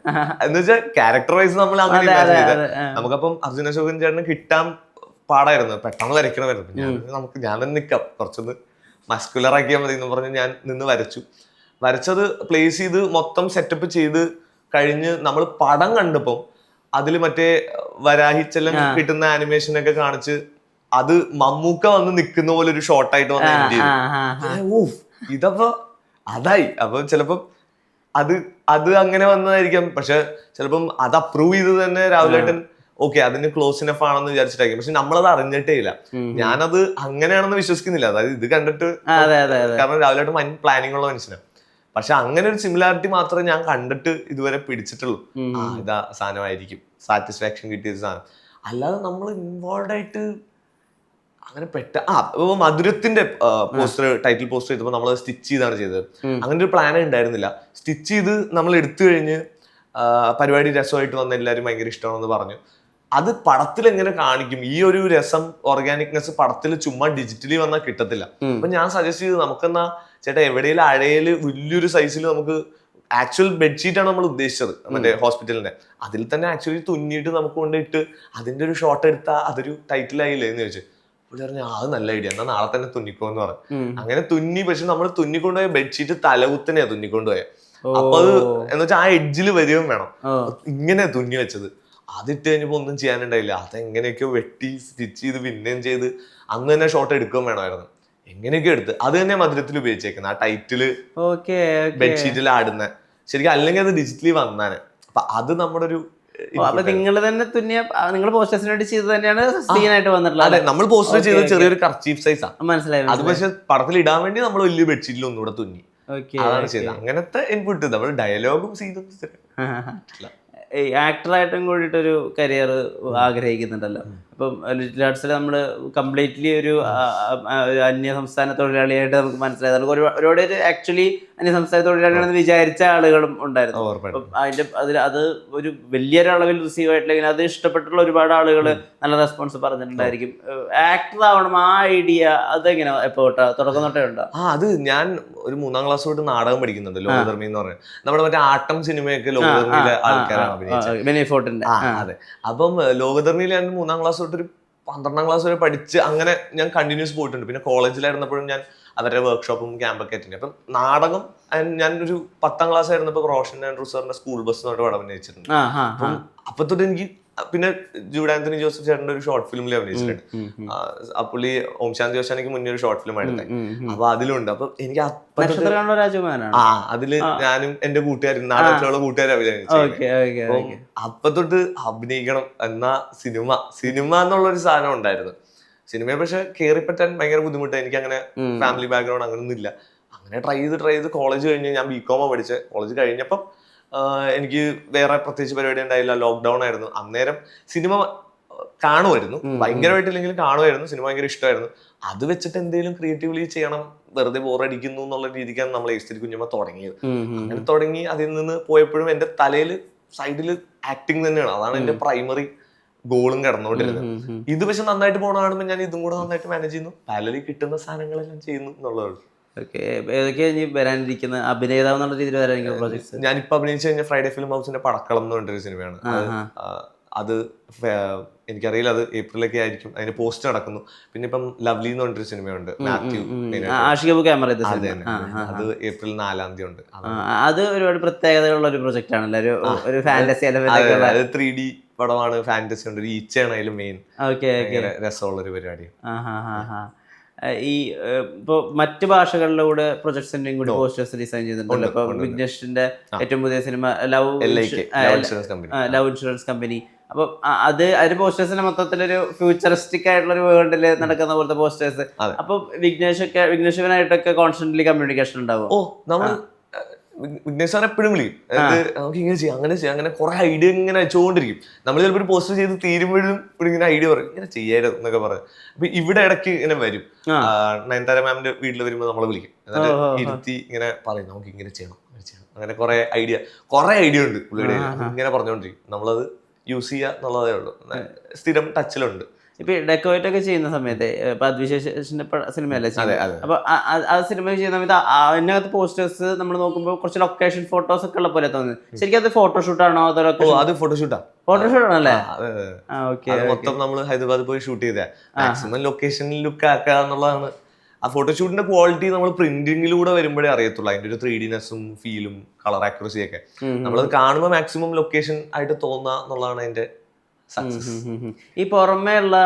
എന്ന് വെച്ചാൽ ക്യാരക്ടർ വൈസ് നമ്മൾ അങ്ങനെ നമുക്കപ്പം അർജുന അശോകൻ ചേട്ടന് കിട്ടാൻ പാടായിരുന്നു, പെട്ടെന്ന് വരയ്ക്കണമായിരുന്നു. ഞാൻ തന്നെ നിക്കാം, കുറച്ചൊന്ന് മസ്കുലർ ആക്കിയാൽ മതി എന്ന് പറഞ്ഞ് ഞാൻ നിന്ന് വരച്ചത് പ്ലേസ് ചെയ്ത് മൊത്തം സെറ്റപ്പ് ചെയ്ത് കഴിഞ്ഞ് നമ്മൾ പടം കണ്ടപ്പം അതിൽ മറ്റേ വരാഹിച്ചെല്ലാം കിട്ടുന്ന ആനിമേഷൻ ഒക്കെ കാണിച്ച് അത് മമ്മൂക്ക വന്ന് നിൽക്കുന്ന പോലെ ഒരു ഷോർട്ടായിട്ട് വന്ന് എൻഡ് ചെയ്തു. ഇതപ്പോ അതായി. അപ്പൊ ചിലപ്പം അത് അങ്ങനെ വന്നതായിരിക്കാം. പക്ഷെ ചിലപ്പം അത് അപ്രൂവ് ചെയ്ത് തന്നെ രാഹുലേട്ടൻ ഓക്കെ അതിന് ക്ലോസ് ഇനഫ് ആണെന്ന് വിചാരിച്ചിട്ടായിരിക്കും. പക്ഷെ നമ്മളത് അറിഞ്ഞിട്ടേ ഇല്ല. ഞാനത് അങ്ങനെയാണെന്ന് വിശ്വസിക്കുന്നില്ല. അതായത് ഇത് കണ്ടിട്ട്, കാരണം രാഹുലേട്ടൻ പ്ലാനിങ് ഉള്ള മനുഷ്യനാണ്. പക്ഷെ അങ്ങനെ ഒരു സിമിലാരിറ്റി മാത്രമേ ഞാൻ കണ്ടിട്ട് ഇതുവരെ പിടിച്ചിട്ടുള്ളൂ. ഇതാ സാധനമായിരിക്കും, സാറ്റിസ്ഫാക്ഷൻ കിട്ടിയ സാധനം. അല്ലാതെ നമ്മൾ ഇൻവോൾവ് ആയിട്ട് അങ്ങനെ മധുരത്തിന്റെ പോസ്റ്റർ, ടൈറ്റിൽ പോസ്റ്റർ ചെയ്തപ്പോൾ നമ്മൾ സ്റ്റിച്ച് ചെയ്താണ് ചെയ്തത്. അങ്ങനെ ഒരു പ്ലാനേ ഉണ്ടായിരുന്നില്ല. സ്റ്റിച്ച് ചെയ്ത് നമ്മൾ എടുത്തു കഴിഞ്ഞ് പരിപാടി രസമായിട്ട് വന്ന എല്ലാവരും ഭയങ്കര ഇഷ്ടമാണെന്ന് പറഞ്ഞു. അത് പടത്തിൽ എങ്ങനെ കാണിക്കും, ഈ ഒരു രസം, ഓർഗാനിക്നെസ് പടത്തിൽ ചുമ്മാ ഡിജിറ്റലി വന്നാൽ കിട്ടത്തില്ല. അപ്പൊ ഞാൻ സജസ്റ്റ് ചെയ്തു, നമുക്കെന്നാ ചേട്ടാ എവിടെയെങ്കിലും അഴയില് വലിയൊരു സൈസിൽ നമുക്ക് ആക്ച്വൽ ബെഡ്ഷീറ്റാണ് നമ്മൾ ഉദ്ദേശിച്ചത്, മറ്റേ ഹോസ്പിറ്റലിന്റെ, അതിൽ തന്നെ ആക്ച്വലി തുന്നിയിട്ട് നമുക്ക് കൊണ്ടിട്ട് അതിന്റെ ഒരു ഷോട്ട് എടുത്താൽ അതൊരു ടൈറ്റിലായില്ലേ എന്ന് ചോദിച്ചു. പറഞ്ഞു അത് നല്ല ഐഡിയ, എന്നാ നാളെ തന്നെ തുന്നിക്കോന്ന് പറഞ്ഞു. അങ്ങനെ തുന്നി. പക്ഷെ നമ്മൾ തുന്നിക്കൊണ്ടുപോയ ബെഡ്ഷീറ്റ് തലകുത്തനെയാ തുന്നിക്കൊണ്ടുപോയ. അപ്പൊ അത് എന്ന് വെച്ചാൽ ആ എഡ്ജിൽ വരികയും വേണം. ഇങ്ങനെ തുന്നി വെച്ചത്. അതിട്ട് കഴിഞ്ഞപ്പോ ഒന്നും ചെയ്യാനുണ്ടായില്ല. അതെങ്ങനെയൊക്കെയോ വെട്ടി സ്റ്റിച്ച് ചെയ്ത് പിന്നെയും ചെയ്ത് അന്ന് തന്നെ ഷോട്ട് എടുക്കുകയും വേണമായിരുന്നു. എങ്ങനെയൊക്കെ എടുത്ത് അത് തന്നെ മധുരത്തിൽ ഉപയോഗിച്ചേക്കുന്നത്, ആ ടൈറ്റില് ബെഡ്ഷീറ്റിൽ ആടുന്ന. ശരിക്കും അല്ലെങ്കിൽ അത് ഡിജിറ്റലി വന്നാണ്. അപ്പൊ അത് നമ്മുടെ ഒരു നിങ്ങൾ തന്നെ തുന്നിയ, നിങ്ങൾ പോസ്റ്റേഴ്സിന് വേണ്ടി ചെയ്ത് തന്നെയാണ് സീനായിട്ട് വന്നിട്ടുള്ളത്. അതെ, നമ്മൾ പോസ്റ്റർ ചെയ്ത ചെറിയൊരു കർച്ചീഫ് സൈസാ. മനസ്സിലായി. അത് പക്ഷെ പടത്തിൽ ഇടാൻ വേണ്ടി നമ്മൾ വലിയ ബെഡ്ഷീറ്റിൽ ഒന്നുകൂടെ തുന്നി, അതാണ് ചെയ്തത്. അങ്ങനത്തെ ഇൻപുട്ട്. നമ്മൾ ഡയലോഗും സീനും ആക്ടറായിട്ടും കൂടിയിട്ടൊരു കരിയർ ആഗ്രഹിക്കുന്നുണ്ടല്ലോ. അപ്പം ലിറ്റിൽ ആർട്സിൽ നമ്മൾ കംപ്ലീറ്റ്ലി ഒരു അന്യ സംസ്ഥാന തൊഴിലാളിയായിട്ട് നമുക്ക് മനസ്സിലായത്. ഒരുപാട് ആക്ച്വലി അന്യ സംസ്ഥാന തൊഴിലാളിയാണെന്ന് വിചാരിച്ച ആളുകളും ഉണ്ടായിരുന്നു. അപ്പം അത് ഒരു വലിയൊരളവിൽ റിസീവ് ആയിട്ടില്ലെങ്കിൽ അത് ഇഷ്ടപ്പെട്ടുള്ള ഒരുപാട് ആളുകൾ നല്ല റെസ്പോൺസ് പറഞ്ഞിട്ടുണ്ടായിരിക്കും. ആക്ടർ ആവണം ആ ഐഡിയ അതെങ്ങനെ എപ്പോ തുടക്കം തൊട്ടേ ഉണ്ടോ? അത് ഞാൻ ഒരു 3ാം ക്ലാസ് തൊട്ട് നാടകം പഠിക്കുന്നുണ്ട്, ലോകധർമ്മി എന്ന് പറഞ്ഞത്. നമ്മുടെ മറ്റേ ആട്ടം സിനിമയൊക്കെ ലോകധർമ്മിയിലെ ആൾക്കാരാണ് അഭിനയിച്ചത്. അതെ. അപ്പം ലോകധർമ്മിയിൽ ഞാൻ 3ാം ക്ലാസ് തൊട്ടൊരു 12ാം ക്ലാസ് വരെ പഠിച്ച് അങ്ങനെ ഞാൻ കണ്ടിന്യൂസ് പോയിട്ടുണ്ട്. പിന്നെ കോളേജിലായിരുന്നപ്പോഴും ഞാൻ അവരുടെ വർക്ക്ഷോപ്പും ക്യാമ്പൊക്കെ അറ്റൻഡ്. അപ്പം നാടകം ഞാനൊരു 10ാം ക്ലാസ് ആയിരുന്നപ്പോൾ റോഷൻ ആൻഡ്രൂ സാറിന്റെ സ്കൂൾ ബസ് എന്ന് പറഞ്ഞിട്ട് പടം അഭിനയിച്ചിട്ടുണ്ട്. അപ്പം അപ്പൊ തൊട്ട് എനിക്ക് പിന്നെ ജൂഡ് ആന്റണി ജോസഫ് ചേട്ടന്റെ ഒരു ഷോർട്ട് ഫിലിമിൽ അഭിനയിച്ചിട്ടുണ്ട്. പുള്ളി ഓം ശാന്തി ഓശാനയ്ക്ക് മുന്നേ ഒരു ഷോർട്ട് ഫിലിം ആയിട്ട്, അപ്പൊ അതിലുണ്ട്. അപ്പൊ എനിക്ക് അതില് ഞാനും എന്റെ കൂട്ടുകാരും നാടകത്തിലുള്ള കൂട്ടുകാരും അഭിനയിച്ചു. അപ്പൊ തൊട്ട് അഭിനയിക്കണം എന്നാ സിനിമ എന്നുള്ളൊരു സാധനം ഉണ്ടായിരുന്നു. സിനിമയെ പക്ഷെ കയറിപ്പറ്റാൻ ഭയങ്കര ബുദ്ധിമുട്ടാണ്. എനിക്ക് അങ്ങനെ ഫാമിലി ബാക്ക്ഗ്രൗണ്ട് അങ്ങനൊന്നും ഇല്ല. അങ്ങനെ ട്രൈ ചെയ്ത് കോളേജ് കഴിഞ്ഞ് ഞാൻ ബികോമാ പഠിച്ചത്. കോളേജ് കഴിഞ്ഞപ്പം എനിക്ക് വേറെ പ്രത്യേകിച്ച് പരിപാടി ഉണ്ടായില്ല, ലോക്ക്ഡൌൺ ആയിരുന്നു. അന്നേരം സിനിമ കാണുമായിരുന്നു, ഭയങ്കരമായിട്ടില്ലെങ്കിലും കാണുമായിരുന്നു. സിനിമ ഭയങ്കര ഇഷ്ടമായിരുന്നു. അത് വെച്ചിട്ട് എന്തെങ്കിലും ക്രിയേറ്റീവ്ലി ചെയ്യണം, വെറുതെ ബോറടിക്കുന്നു എന്നുള്ള രീതിക്കാണ് നമ്മൾ എസ്തറ്റിക് കുഞ്ഞമ്മ തുടങ്ങിയത്. അങ്ങനെ തുടങ്ങി അതിൽ നിന്ന് പോയപ്പോഴും എന്റെ തലയിൽ സൈഡില് ആക്ടിങ് തന്നെയാണ്, അതാണ് എന്റെ പ്രൈമറി ഗോളും കിടന്നുകൊണ്ടിരുന്നത്. ഇത് പക്ഷെ നന്നായിട്ട് പോകണ കാണുമ്പോൾ ഞാൻ ഇതും കൂടെ നന്നായിട്ട് മാനേജ് ചെയ്യുന്നു, പാരലലി കിട്ടുന്ന സാധനങ്ങളെല്ലാം ചെയ്യുന്നു എന്നുള്ളതാണ്. വരാനിരിക്കുന്ന അഭിനേതാവ് എന്നുള്ള രീതിയിൽ വരാനിരിക്കുന്ന പ്രോജക്ട്സ് ഞാനിപ്പോ അഭിനയിച്ചു കഴിഞ്ഞാൽ ഫ്രൈഡേ ഫിലിം ഹൗസിന്റെ പടക്കളം എന്ന് പറഞ്ഞൊരു സിനിമയാണ്. അത് എനിക്കറിയില്ല, അത് ഏപ്രിലൊക്കെ ആയിരിക്കും. അതിന്റെ പോസ്റ്റ് നടക്കുന്നു. പിന്നെ ഇപ്പം ലവ്ലി എന്ന് പറഞ്ഞൊരു സിനിമയുണ്ട്, മാത്യു, അത് ഏപ്രിൽ 4-ാം തീയതി ഉണ്ട്. അത് ഒരുപാട് പ്രത്യേകതയുള്ള ഒരു പ്രൊജക്ട് ആണല്ലോ, ഒരു ഫാന്റസി 3D പടമാണ്, ഫാന്റസി ഉണ്ട്, ഒരു ഈച്ചയാണ് അതിൽ മെയിൻ. രസമുള്ള ഒരു പരിപാടിയാണ്. ഈ ഇപ്പൊ മറ്റു ഭാഷകളിലൂടെ പ്രൊജക്ട്സിന്റെയും കൂടി പോസ്റ്റേഴ്സ് ഡിസൈൻ ചെയ്തിട്ടുണ്ടല്ലോ. ഇപ്പൊ വിഘ്നേഷിന്റെ ഏറ്റവും പുതിയ സിനിമ ലവ് ഇൻഷുറൻസ് കമ്പനി. അപ്പൊ അതിന്റെ പോസ്റ്റേഴ്സിന്റെ മൊത്തത്തിലൊരു ഫ്യൂച്ചറിസ്റ്റിക് ആയിട്ടുള്ള ഒരു വേൾഡിൽ നടക്കുന്ന പോലത്തെ പോസ്റ്റേഴ്സ്. അപ്പൊ വിഘ്നേഷനായിട്ടൊക്കെ കോൺസ്റ്റന്റ്ലി കമ്മ്യൂണിക്കേഷൻ ഉണ്ടാവും. വിഘ്നേഷ് സാർ എപ്പോഴും വിളിക്കും, നമുക്ക് ഇങ്ങനെ ചെയ്യാം, അങ്ങനെ ചെയ്യാം, അങ്ങനെ കുറെ ഐഡിയ ഇങ്ങനെ വെച്ചുകൊണ്ടിരിക്കും. നമ്മൾ ചിലപ്പോൾ ഒരു പോസ്റ്റ് ചെയ്ത് തീരുമ്പോഴും ഇവിടെ ഇങ്ങനെ ഐഡിയ പറയും, ഇങ്ങനെ ചെയ്യായിരുന്നു എന്നൊക്കെ പറയും. അപ്പൊ ഇവിടെ ഇടയ്ക്ക് ഇങ്ങനെ വരും, നയൻതാര മാമിന്റെ വീട്ടിൽ വരുമ്പോൾ നമ്മളെ വിളിക്കും, എന്നിട്ട് ഇരുത്തി ഇങ്ങനെ പറയും നമുക്ക് ഇങ്ങനെ ചെയ്യണം, അങ്ങനെ കുറെ ഐഡിയ ഉണ്ട് പുള്ളിയുടെ. ഇങ്ങനെ പറഞ്ഞുകൊണ്ടിരിക്കും, നമ്മളത് യൂസ് ചെയ്യുക എന്നുള്ളതേ ഉള്ളൂ. സ്ഥിരം ടച്ചിലുണ്ട്. ഇപ്പൊ ഡെക്കോറേറ്റ് ഒക്കെ ചെയ്യുന്ന സമയത്ത് പദ്മവിശേഷന്റെ സിനിമയല്ലേ, അപ്പൊ ആ സിനിമ ചെയ്യുന്ന സമയത്ത് അതിനകത്ത് പോസ്റ്റേഴ്സ് നമ്മൾ നോക്കുമ്പോൾ കുറച്ച് ലൊക്കേഷൻ ഫോട്ടോസ് ഒക്കെ ഉള്ള പോലെ തോന്നുന്നു. ശരിക്കും അത് ഫോട്ടോഷൂട്ടാണോ അതോ? അത് ഫോട്ടോഷൂട്ടാ. ഫോട്ടോഷൂട്ടാണല്ലേ? മൊത്തം നമ്മൾ ഹൈദരാബാദ് പോയി ഷൂട്ട് ചെയ്ത മാക്സിമം ലൊക്കേഷനിൽ ലുക്ക് ആക്കുക എന്നുള്ളതാണ്. ആ ഫോട്ടോഷൂട്ടിന്റെ ക്വാളിറ്റി നമ്മൾ പ്രിന്റിങ്ങിലൂടെ വരുമ്പോഴേ അറിയത്തുള്ളൂ, അതിന്റെ ഒരു 3Dനെസ്സും ഫീലും കളർ ആക്യുറസിയും ഒക്കെ. നമ്മളത് കാണുമ്പോൾ മാക്സിമം ലൊക്കേഷൻ ആയിട്ട് തോന്നുക എന്നുള്ളതാണ് അതിന്റെ സക്സസ്. ഈ പുറമേ ഉള്ള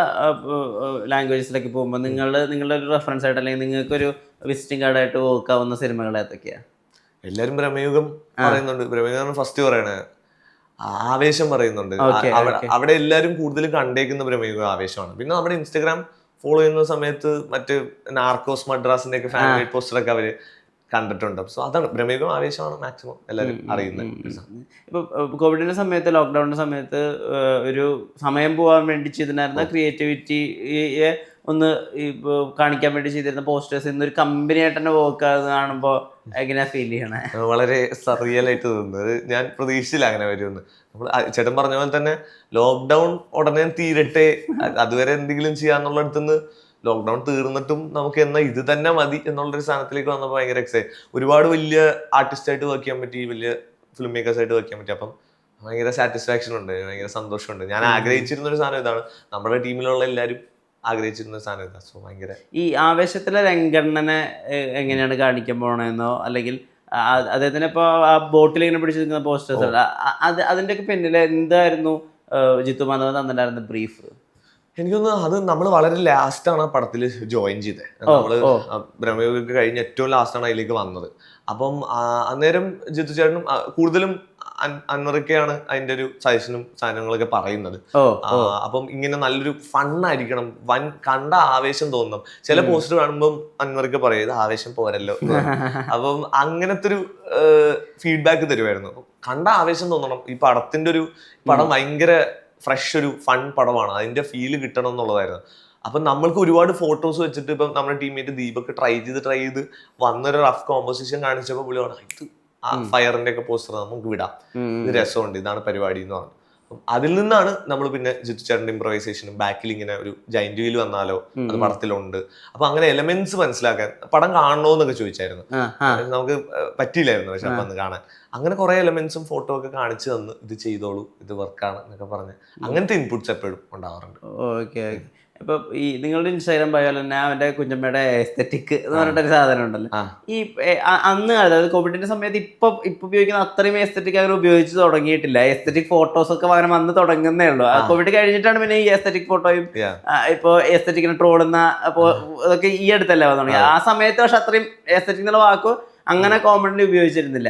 ലാംഗ്വേജസിലേക്ക് പോകുമ്പോൾ നിങ്ങളുടെ ഒരു റെഫറൻസ് ആയിട്ട് അല്ലെങ്കിൽ നിങ്ങൾക്കൊരു വിസിറ്റിംഗ് കാർഡായിട്ട് നോക്കാവുന്ന സിനിമകൾ ഏതൊക്കെയാ? എല്ലാരും ബ്രഹ്മയുഗം പറയുന്നുണ്ട്, ബ്രഹ്മയുഗം ഫസ്റ്റ് പറയണേ. ആവേശം പറയുന്നുണ്ട്. അവിടെ എല്ലാരും കൂടുതൽ കണ്ടേക്കുന്ന ബ്രഹ്മയുഗം ആവേശമാണ്. പിന്നെ നമ്മുടെ ഇൻസ്റ്റഗ്രാം ഫോളോ ചെയ്യുന്ന സമയത്ത് മറ്റ് നാർക്കോസ് മദ്രാസിന്റെ ഒക്കെ ഫാൻ മെയ്ഡ് പോസ്റ്ററൊക്കെ അവര് കണ്ടിട്ടുണ്ട്. സോ അതാണ് ബ്രഹ്മയുഗം ആവേശമാണ് മാക്സിമം എല്ലാവരും അറിയുന്നത്. ഇപ്പൊ കോവിഡിന്റെ സമയത്ത്, ലോക്ക്ഡൌണിന്റെ സമയത്ത് ഒരു സമയം പോകാൻ വേണ്ടി ചെയ്തിരുന്ന ക്രിയേറ്റിവിറ്റിയെ ഒന്ന് കാണിക്കാൻ വേണ്ടി ചെയ്തിരുന്ന പോസ്റ്റേഴ്സ് ഇന്നൊരു കമ്പനി ആയിട്ട് തന്നെ വർക്ക് കാണുമ്പോ എങ്ങനെയാ ഫീൽ ചെയ്യണേ? വളരെ സറിയലായിട്ട് തോന്നുന്നത്. ഞാൻ പ്രതീക്ഷിച്ചില്ല അങ്ങനെ വരുമെന്ന്. നമ്മൾ ചേട്ടൻ പറഞ്ഞ പോലെ തന്നെ ലോക്ക്ഡൗൺ ഉടനെ തീരട്ടെ, അതുവരെ എന്തെങ്കിലും ചെയ്യാന്നുള്ള അടുത്തുനിന്ന് ലോക്ക്ഡൗൺ തീർന്നിട്ടും നമുക്ക് എന്നാ ഇത് തന്നെ മതി എന്നുള്ളൊരു സ്ഥാനത്തിലേക്ക് വന്നപ്പോൾ ഭയങ്കര എക്സൈറ്റ്. ഒരുപാട് വലിയ ആർട്ടിസ്റ്റായിട്ട് വർക്ക് ചെയ്യാൻ പറ്റി, വലിയ ഫിലിം മേക്കേഴ്സ് ആയിട്ട് വർക്ക് ചെയ്യാൻ പറ്റി. അപ്പം ഭയങ്കര സാറ്റിസ്ഫാക്ഷൻ ഉണ്ട്, ഭയങ്കര സന്തോഷമുണ്ട്. ഞാൻ ആഗ്രഹിച്ചിരുന്ന ഒരു സാധനം ഇതാണ്, നമ്മുടെ ടീമിലുള്ള എല്ലാവരും ആഗ്രഹിച്ചിരുന്ന സാധനം ഇതാണ്. സോ ഭയങ്കര ഈ ആവേശത്തിലെ രംഗണ്ണനെ എങ്ങനെയാണ് കാണിക്കാൻ പോണെന്നോ, അല്ലെങ്കിൽ അദ്ദേഹത്തിന് ഇപ്പൊ ആ ബോട്ടിൽ ഇങ്ങനെ പിടിച്ചു നിൽക്കുന്ന പോസ്റ്റേഴ്സ് ഉണ്ട്, അതിന്റെ ഒക്കെ പിന്നിൽ എന്തായിരുന്നു ജിത്തു മാധവൻ തന്നിട്ടുണ്ടായിരുന്ന ബ്രീഫ്? എനിക്കൊന്ന് അത് നമ്മൾ വളരെ ലാസ്റ്റാണ് ആ പടത്തിൽ ജോയിൻ ചെയ്തത്. നമ്മള് ബ്രഹ്മയുഗമൊക്കെ കഴിഞ്ഞ് ഏറ്റവും ലാസ്റ്റാണ് അതിലേക്ക് വന്നത്. അപ്പം അന്നേരം ജിത്തു ചേട്ടനും കൂടുതലും അൻവറിക്കയാണ് അതിന്റെ ഒരു സജഷനും സാധനങ്ങളൊക്കെ പറയുന്നത്. അപ്പം ഇങ്ങനെ നല്ലൊരു ഫണ്ണായിരിക്കണം, കണ്ട ആവേശം തോന്നണം. ചില പോസ്റ്റർ കാണുമ്പോൾ അൻവറിക്ക പറയും ഇത് ആവേശം പോരല്ലോ. അപ്പം അങ്ങനത്തെ ഒരു ഫീഡ്ബാക്ക് തരുമായിരുന്നു. കണ്ട ആവേശം തോന്നണം, ഈ പടത്തിന്റെ ഒരു പടം ഭയങ്കര ഫ്രഷ് ഒരു ഫൺ പടമാണ്, അതിന്റെ ഫീല് കിട്ടണം എന്നുള്ളതായിരുന്നു. അപ്പം നമ്മൾക്ക് ഒരുപാട് ഫോട്ടോസ് വെച്ചിട്ട് ഇപ്പം നമ്മുടെ ടീമേറ്റ് ദീപക് ട്രൈ ചെയ്ത് വന്നൊരു റഫ് കോമ്പോസിഷൻ കാണിച്ചപ്പോൾ പുള്ളി പറഞ്ഞു ഇത് ആ ഫയറിന്റെ ഒക്കെ പോസ്റ്റർ നമുക്ക് വിടാം, ഇത് രസമുണ്ട്, ഇതാണ് പരിപാടി എന്ന് പറഞ്ഞു. അപ്പം അതിൽ നിന്നാണ് നമ്മൾ പിന്നെ ജിത്തു ചേട്ടൻ്റെ ഇംപ്രവൈസേഷനും ബാക്കിൽ ഇങ്ങനെ ഒരു ജൈന്റ് വീൽ വന്നാലോ അത് പടത്തിലുണ്ട്. അപ്പൊ അങ്ങനെ എലമെന്റ്സ് മനസ്സിലാക്കാൻ പടം കാണണോന്നൊക്കെ ചോദിച്ചായിരുന്നു, നമുക്ക് പറ്റിയില്ലായിരുന്നു പക്ഷെ അപ്പം അന്ന് കാണാൻ. അങ്ങനെ കുറെ എലമെന്റ്സും ഫോട്ടോ ഒക്കെ കാണിച്ചു തന്ന് ഇത് ചെയ്തോളൂ, ഇത് വർക്കാണ് എന്നൊക്കെ പറഞ്ഞ് അങ്ങനത്തെ ഇൻപുട്സ് എപ്പോഴും ഉണ്ടാവാറുണ്ട്. Okay okay. ഇപ്പൊ ഈ നിങ്ങളുടെ ഇൻസ്റ്റാഗ്രാം ബയോയിൽ തന്നെ അവന്റെ കുഞ്ഞമ്മയുടെ എസ്തെറ്റിക് എന്ന് പറഞ്ഞിട്ടൊരു സാധനം ഉണ്ടല്ലോ. ഈ അന്ന് അതായത് കോവിഡിന്റെ സമയത്ത് ഇപ്പൊ ഉപയോഗിക്കുന്ന അത്രയും എസ്തെറ്റിക് അവർ ഉപയോഗിച്ച് തുടങ്ങിയിട്ടില്ല. എസ്തെറ്റിക് ഫോട്ടോസ് ഒക്കെ അങ്ങനെ വന്ന് തുടങ്ങുന്നേ ഉള്ളൂ. കോവിഡ് കഴിഞ്ഞിട്ടാണ് പിന്നെ ഈ എസ്തെറ്റിക് ഫോട്ടോയും ഇപ്പൊ എസ്തെറ്റിക്കിനെ ട്രോളുന്ന അതൊക്കെ ഈ അടുത്തല്ലേ വന്നു തുടങ്ങി. ആ സമയത്ത് പക്ഷെ അത്രയും എസ്തെറ്റിക് എന്നുള്ള വാക്കോ അങ്ങനെ കോമൺലി ഉപയോഗിച്ചിരുന്നില്ല.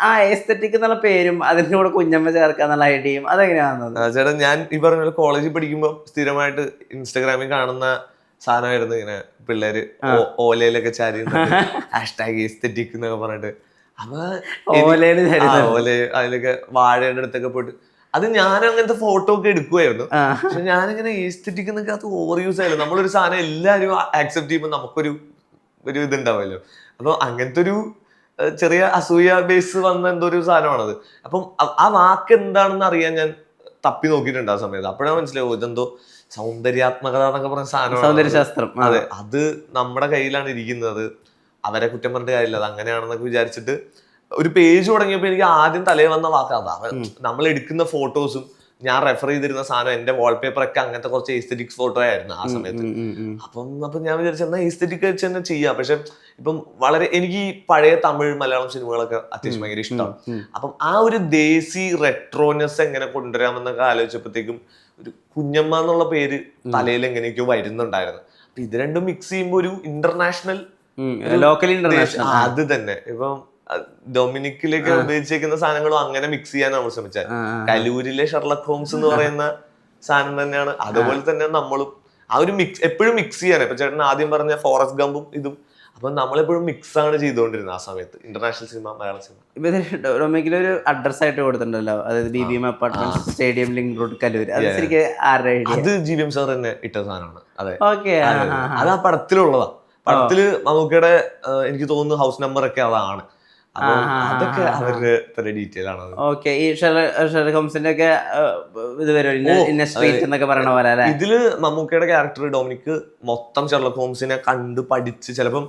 ആ എസ്തെറ്റിക് എന്നുള്ള പേരും അതിന്റെ കൂടെ കുഞ്ഞമ്മ ചേർക്കാന്നുള്ള ഐഡിയയും അതെങ്ങനെയാണെന്നത്? ചേട്ടാ ഞാൻ ഈ പറഞ്ഞ കോളേജിൽ പഠിക്കുമ്പോൾ സ്ഥിരമായിട്ട് ഇൻസ്റ്റാഗ്രാമിൽ കാണുന്ന സാധനമായിരുന്നു ഇങ്ങനെ പിള്ളേര് ഓലയിലൊക്കെ ചാരി ഹാഷ്ടാഗ് എസ്തെറ്റിക് എന്നൊക്കെ പറഞ്ഞിട്ട്. അപ്പൊ ഓല അതിലൊക്കെ വാഴയുടെ അടുത്തൊക്കെ പോയിട്ട് അത് ഞാൻ അങ്ങനത്തെ ഫോട്ടോ ഒക്കെ എടുക്കുമായിരുന്നു. പക്ഷെ ഞാനിങ്ങനെ എസ്തെറ്റിക് എന്നൊക്കെ അത് ഓവർ യൂസ് ആയല്ലോ. നമ്മളൊരു സാധനം എല്ലാവരും ആക്സെപ്റ്റ് ചെയ്യുമ്പോൾ നമുക്കൊരു ഇതുണ്ടാവുമല്ലോ. അപ്പൊ അങ്ങനത്തെ ഒരു ചെറിയ അസൂയ ബേസ് വന്ന എന്തോ ഒരു സാധനമാണത്. അപ്പം ആ വാക്ക് എന്താണെന്ന് അറിയാൻ ഞാൻ തപ്പി നോക്കിയിട്ടുണ്ട് ആ സമയത്ത്. അപ്പോഴാണ് മനസ്സിലാവും ഇതെന്തോ സൗന്ദര്യാത്മകത എന്നൊക്കെ പറഞ്ഞ സാധനം, സൗന്ദര്യശാസ്ത്രം. അതെ, അത് നമ്മുടെ കയ്യിലാണ് ഇരിക്കുന്നത്, അവരെ കുറ്റം പറഞ്ഞിട്ട് കാര്യമില്ല, അത് അങ്ങനെയാണെന്നൊക്കെ വിചാരിച്ചിട്ട് ഒരു പേജ് തുടങ്ങിയപ്പോൾ എനിക്ക് ആദ്യം തലേ വന്ന വാക്ക് അതാ. നമ്മൾ എടുക്കുന്ന ഫോട്ടോസും ഞാൻ റെഫർ ചെയ്തിരുന്ന സാധനം എന്റെ വാൾപേപ്പർ ഒക്കെ അങ്ങനത്തെ കുറച്ച് എസ്തെറ്റിക്സ് ഫോട്ടോ ആയിരുന്നു ആ സമയത്ത്. അപ്പം ഞാൻ വിചാരിച്ചു എന്നാൽ എസ്തെറ്റിക് വെച്ച് തന്നെ ചെയ്യാം. പക്ഷെ ഇപ്പം വളരെ എനിക്ക് ഈ പഴയ തമിഴ് മലയാളം സിനിമകളൊക്കെ അത്യാവശ്യം ഭയങ്കര ഇഷ്ടമാണ്. അപ്പം ആ ഒരു ദേശി റെട്രോനെസ് എങ്ങനെ കൊണ്ടുവരാമെന്നൊക്കെ ആലോചിച്ചപ്പോഴത്തേക്കും ഒരു കുഞ്ഞമ്മ എന്നുള്ള പേര് തലയിൽ എങ്ങനെയൊക്കെയോ വരുന്നുണ്ടായിരുന്നു. അപ്പൊ ഇത് രണ്ടും മിക്സ് ചെയ്യുമ്പോൾ ഒരു ഇന്റർനാഷണൽ അത് തന്നെ. ഇപ്പം ഡൊമിനിക്കിലേക്ക് ഉപയോഗിച്ചേക്കുന്ന സാധനങ്ങളും അങ്ങനെ മിക്സ് ചെയ്യാൻ നമ്മൾ ശ്രമിച്ചത്. കലൂരിലെ ഷെർലക് ഹോംസ് എന്ന് പറയുന്ന സാധനം തന്നെയാണ്. അതുപോലെ തന്നെ നമ്മളും ആ ഒരു മിക്സ് എപ്പോഴും മിക്സ് ചെയ്യാൻ. ഇപ്പൊ ചേട്ടൻ ആദ്യം പറഞ്ഞ ഫോറസ്റ്റ് ഗംപും ഇതും അപ്പൊ നമ്മളെപ്പോഴും മിക്സ് ആണ് ചെയ്തുകൊണ്ടിരുന്നത് ആ സമയത്ത്. International cinema, Malayalam cinema. ഡൊമിനിക്കിൽ ഒരു അഡ്രസ് ആയിട്ട് കൊടുത്തിട്ടുണ്ടല്ലോ, അതായത് BBM apartment, stadium link road, Kaloor. അത് GVM സാർ തന്നെ ഇട്ട സാധനമാണ്. അതെ, ഓക്കെ. അത് ആ പടത്തിലുള്ളതാ. പടത്തില് നമുക്കിടെ എനിക്ക് തോന്നുന്നു ഹൗസ് നമ്പർ ഒക്കെ അതാണ്. അതൊക്കെ അവരുടെ ഡീറ്റെയിൽ ആണ്. ഓക്കെ. ഈ ഷെർലക് ഹോംസിന്റെ ഒക്കെ ഇത് വരും സ്ട്രീറ്റ് എന്നൊക്കെ പറയണ പോലെ അല്ലേ? ഇതില് മമ്മൂക്കയുടെ ക്യാരക്ടർ ഡൊമിനിക് മൊത്തം ഷെർലക് ഹോംസിനെ കണ്ട് പഠിച്ച്, ചിലപ്പം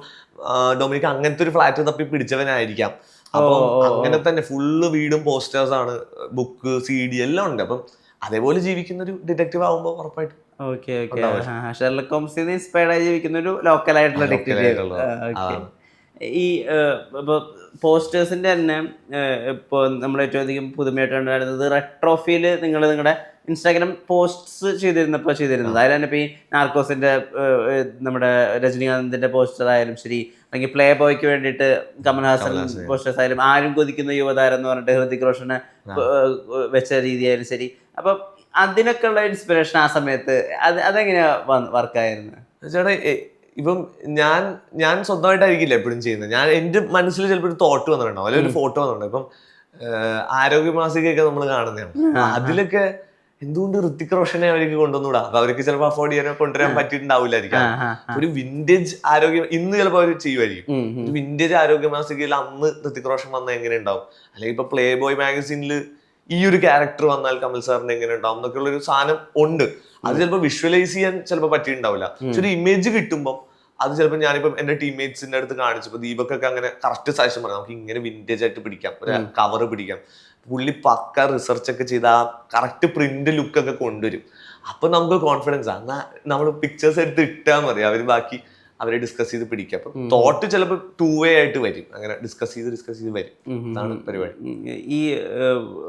ഡൊമിനിക് അങ്ങനത്തെ ഒരു ഫ്ലാറ്റ് തപ്പി പിടിച്ചവനായിരിക്കാം. അപ്പം അങ്ങനെ തന്നെ ഫുള്ള് വീടും പോസ്റ്റേഴ്സ് ആണ്, ബുക്ക്, CD എല്ലാം ഉണ്ട്. അപ്പം അതേപോലെ ജീവിക്കുന്ന ഒരു ഡിറ്റക്റ്റീവ് ആവുമ്പോൾ ഉറപ്പായിട്ടും. Okay okay. ഷെർലക് ഹോംസിൽ ജീവിക്കുന്ന ഒരു ലോക്കൽ ആയിട്ടുള്ള ഡിറ്റക്റ്റീവ്. ഈ ഇപ്പോൾ പോസ്റ്റേഴ്സിന്റെ തന്നെ ഇപ്പോൾ നമ്മൾ ഏറ്റവും അധികം പുതുമയായിട്ട് കണ്ടുവരുന്നത് റെട്രോഫിയിൽ നിങ്ങളുടെ ഇൻസ്റ്റാഗ്രാം പോസ്റ്റ്സ് ചെയ്തിരുന്നത്. അതിൽ തന്നെ ഇപ്പോൾ ഈ നാർക്കോസിന്റെ നമ്മുടെ രജനീകാന്തിന്റെ പോസ്റ്റർ ആയാലും ശരി, അല്ലെങ്കിൽ പ്ലേ ബോയ്ക്ക് വേണ്ടിയിട്ട് കമൽഹാസൻ പോസ്റ്റേഴ്സ് ആയാലും, ആരും കൊതിക്കുന്ന യുവതാരം എന്ന് പറഞ്ഞിട്ട് ഹൃതിക് റോഷനെ വെച്ച രീതിയായാലും ശരി. അപ്പം അതിനൊക്കെ ഉള്ള ഇൻസ്പിറേഷൻ ആ സമയത്ത് അതെങ്ങനെയാ വർക്കായിരുന്നു? ചേട്ടാ ഇപ്പം ഞാൻ സ്വന്തമായിട്ടായിരിക്കില്ല എപ്പോഴും ചെയ്യുന്നത്. ഞാൻ എൻ്റെ മനസ്സിൽ ചിലപ്പോൾ ഒരു തോട്ട് വന്നിട്ടുണ്ടാവും, അല്ലെങ്കിൽ ഒരു ഫോട്ടോ വന്നിട്ടുണ്ടാവും. ഇപ്പം ആരോഗ്യ മാസികയൊക്കെ നമ്മൾ കാണുന്നതാണ്. അതിലൊക്കെ എന്തുകൊണ്ട് ഋത്തിക് റോഷനെ അവർക്ക് കൊണ്ടുവന്നൂടാ? അപ്പൊ അവർക്ക് ചിലപ്പോൾ അഫോർഡ് ചെയ്യാനോ കൊണ്ടുവരാൻ പറ്റിയിട്ടുണ്ടാവില്ലായിരിക്കും. ഒരു വിന്റേജ് ആരോഗ്യം ഇന്ന് ചിലപ്പോൾ അവർ ചെയ്യുമായിരിക്കും. ഒരു വിന്റേജ് ആരോഗ്യ മാസികയിൽ അന്ന് ഋത്തിക് റോഷൻ വന്നാൽ എങ്ങനെ ഉണ്ടാവും, അല്ലെങ്കിൽ ഇപ്പൊ പ്ലേ ബോയ് മാഗസീനിൽ ഈ ഒരു ക്യാരക്ടർ വന്നാൽ കമൽ സാറിന് എങ്ങനെ ഉണ്ടാവും എന്നൊക്കെ ഉള്ള ഒരു സാധനം ഉണ്ട്. അത് ചിലപ്പോൾ വിഷ്വലൈസ് ചെയ്യാൻ ചിലപ്പോൾ പറ്റിയിട്ടുണ്ടാവില്ല. പക്ഷെ ഒരു ഇമേജ് കിട്ടുമ്പോൾ അത് ചിലപ്പോൾ ഞാനിപ്പം എന്റെ ടീംമേറ്റ്സിന്റെ അടുത്ത് കാണിച്ചപ്പോൾ ദീപക്കൊക്കെ അങ്ങനെ കറക്റ്റ് സജഷൻ പറയാം, നമുക്ക് ഇങ്ങനെ വിന്റേജ് ആയിട്ട് പിടിക്കാം, ഒരു കവർ പിടിക്കാം. പുള്ളി പക്ക റിസർച്ച് ഒക്കെ ചെയ്ത് ആ കറക്റ്റ് പ്രിന്റ് ലുക്ക് ഒക്കെ കൊണ്ടുവരും. അപ്പൊ നമുക്ക് കോൺഫിഡൻസ് ആണ്, നമ്മൾ പിക്ചേഴ്സ് എടുത്ത് ഇട്ടാൽ മതി, അവര് ബാക്കി അവരെ ഡിസ്കസ് ചെയ്ത് പിടിക്കുക. അപ്പൊ തോട്ട് ചിലപ്പോൾ 2 way ആയിട്ട് വരും, അങ്ങനെ ഡിസ്കസ് ചെയ്ത് വരും. അതാണ് പരിപാടി. ഈ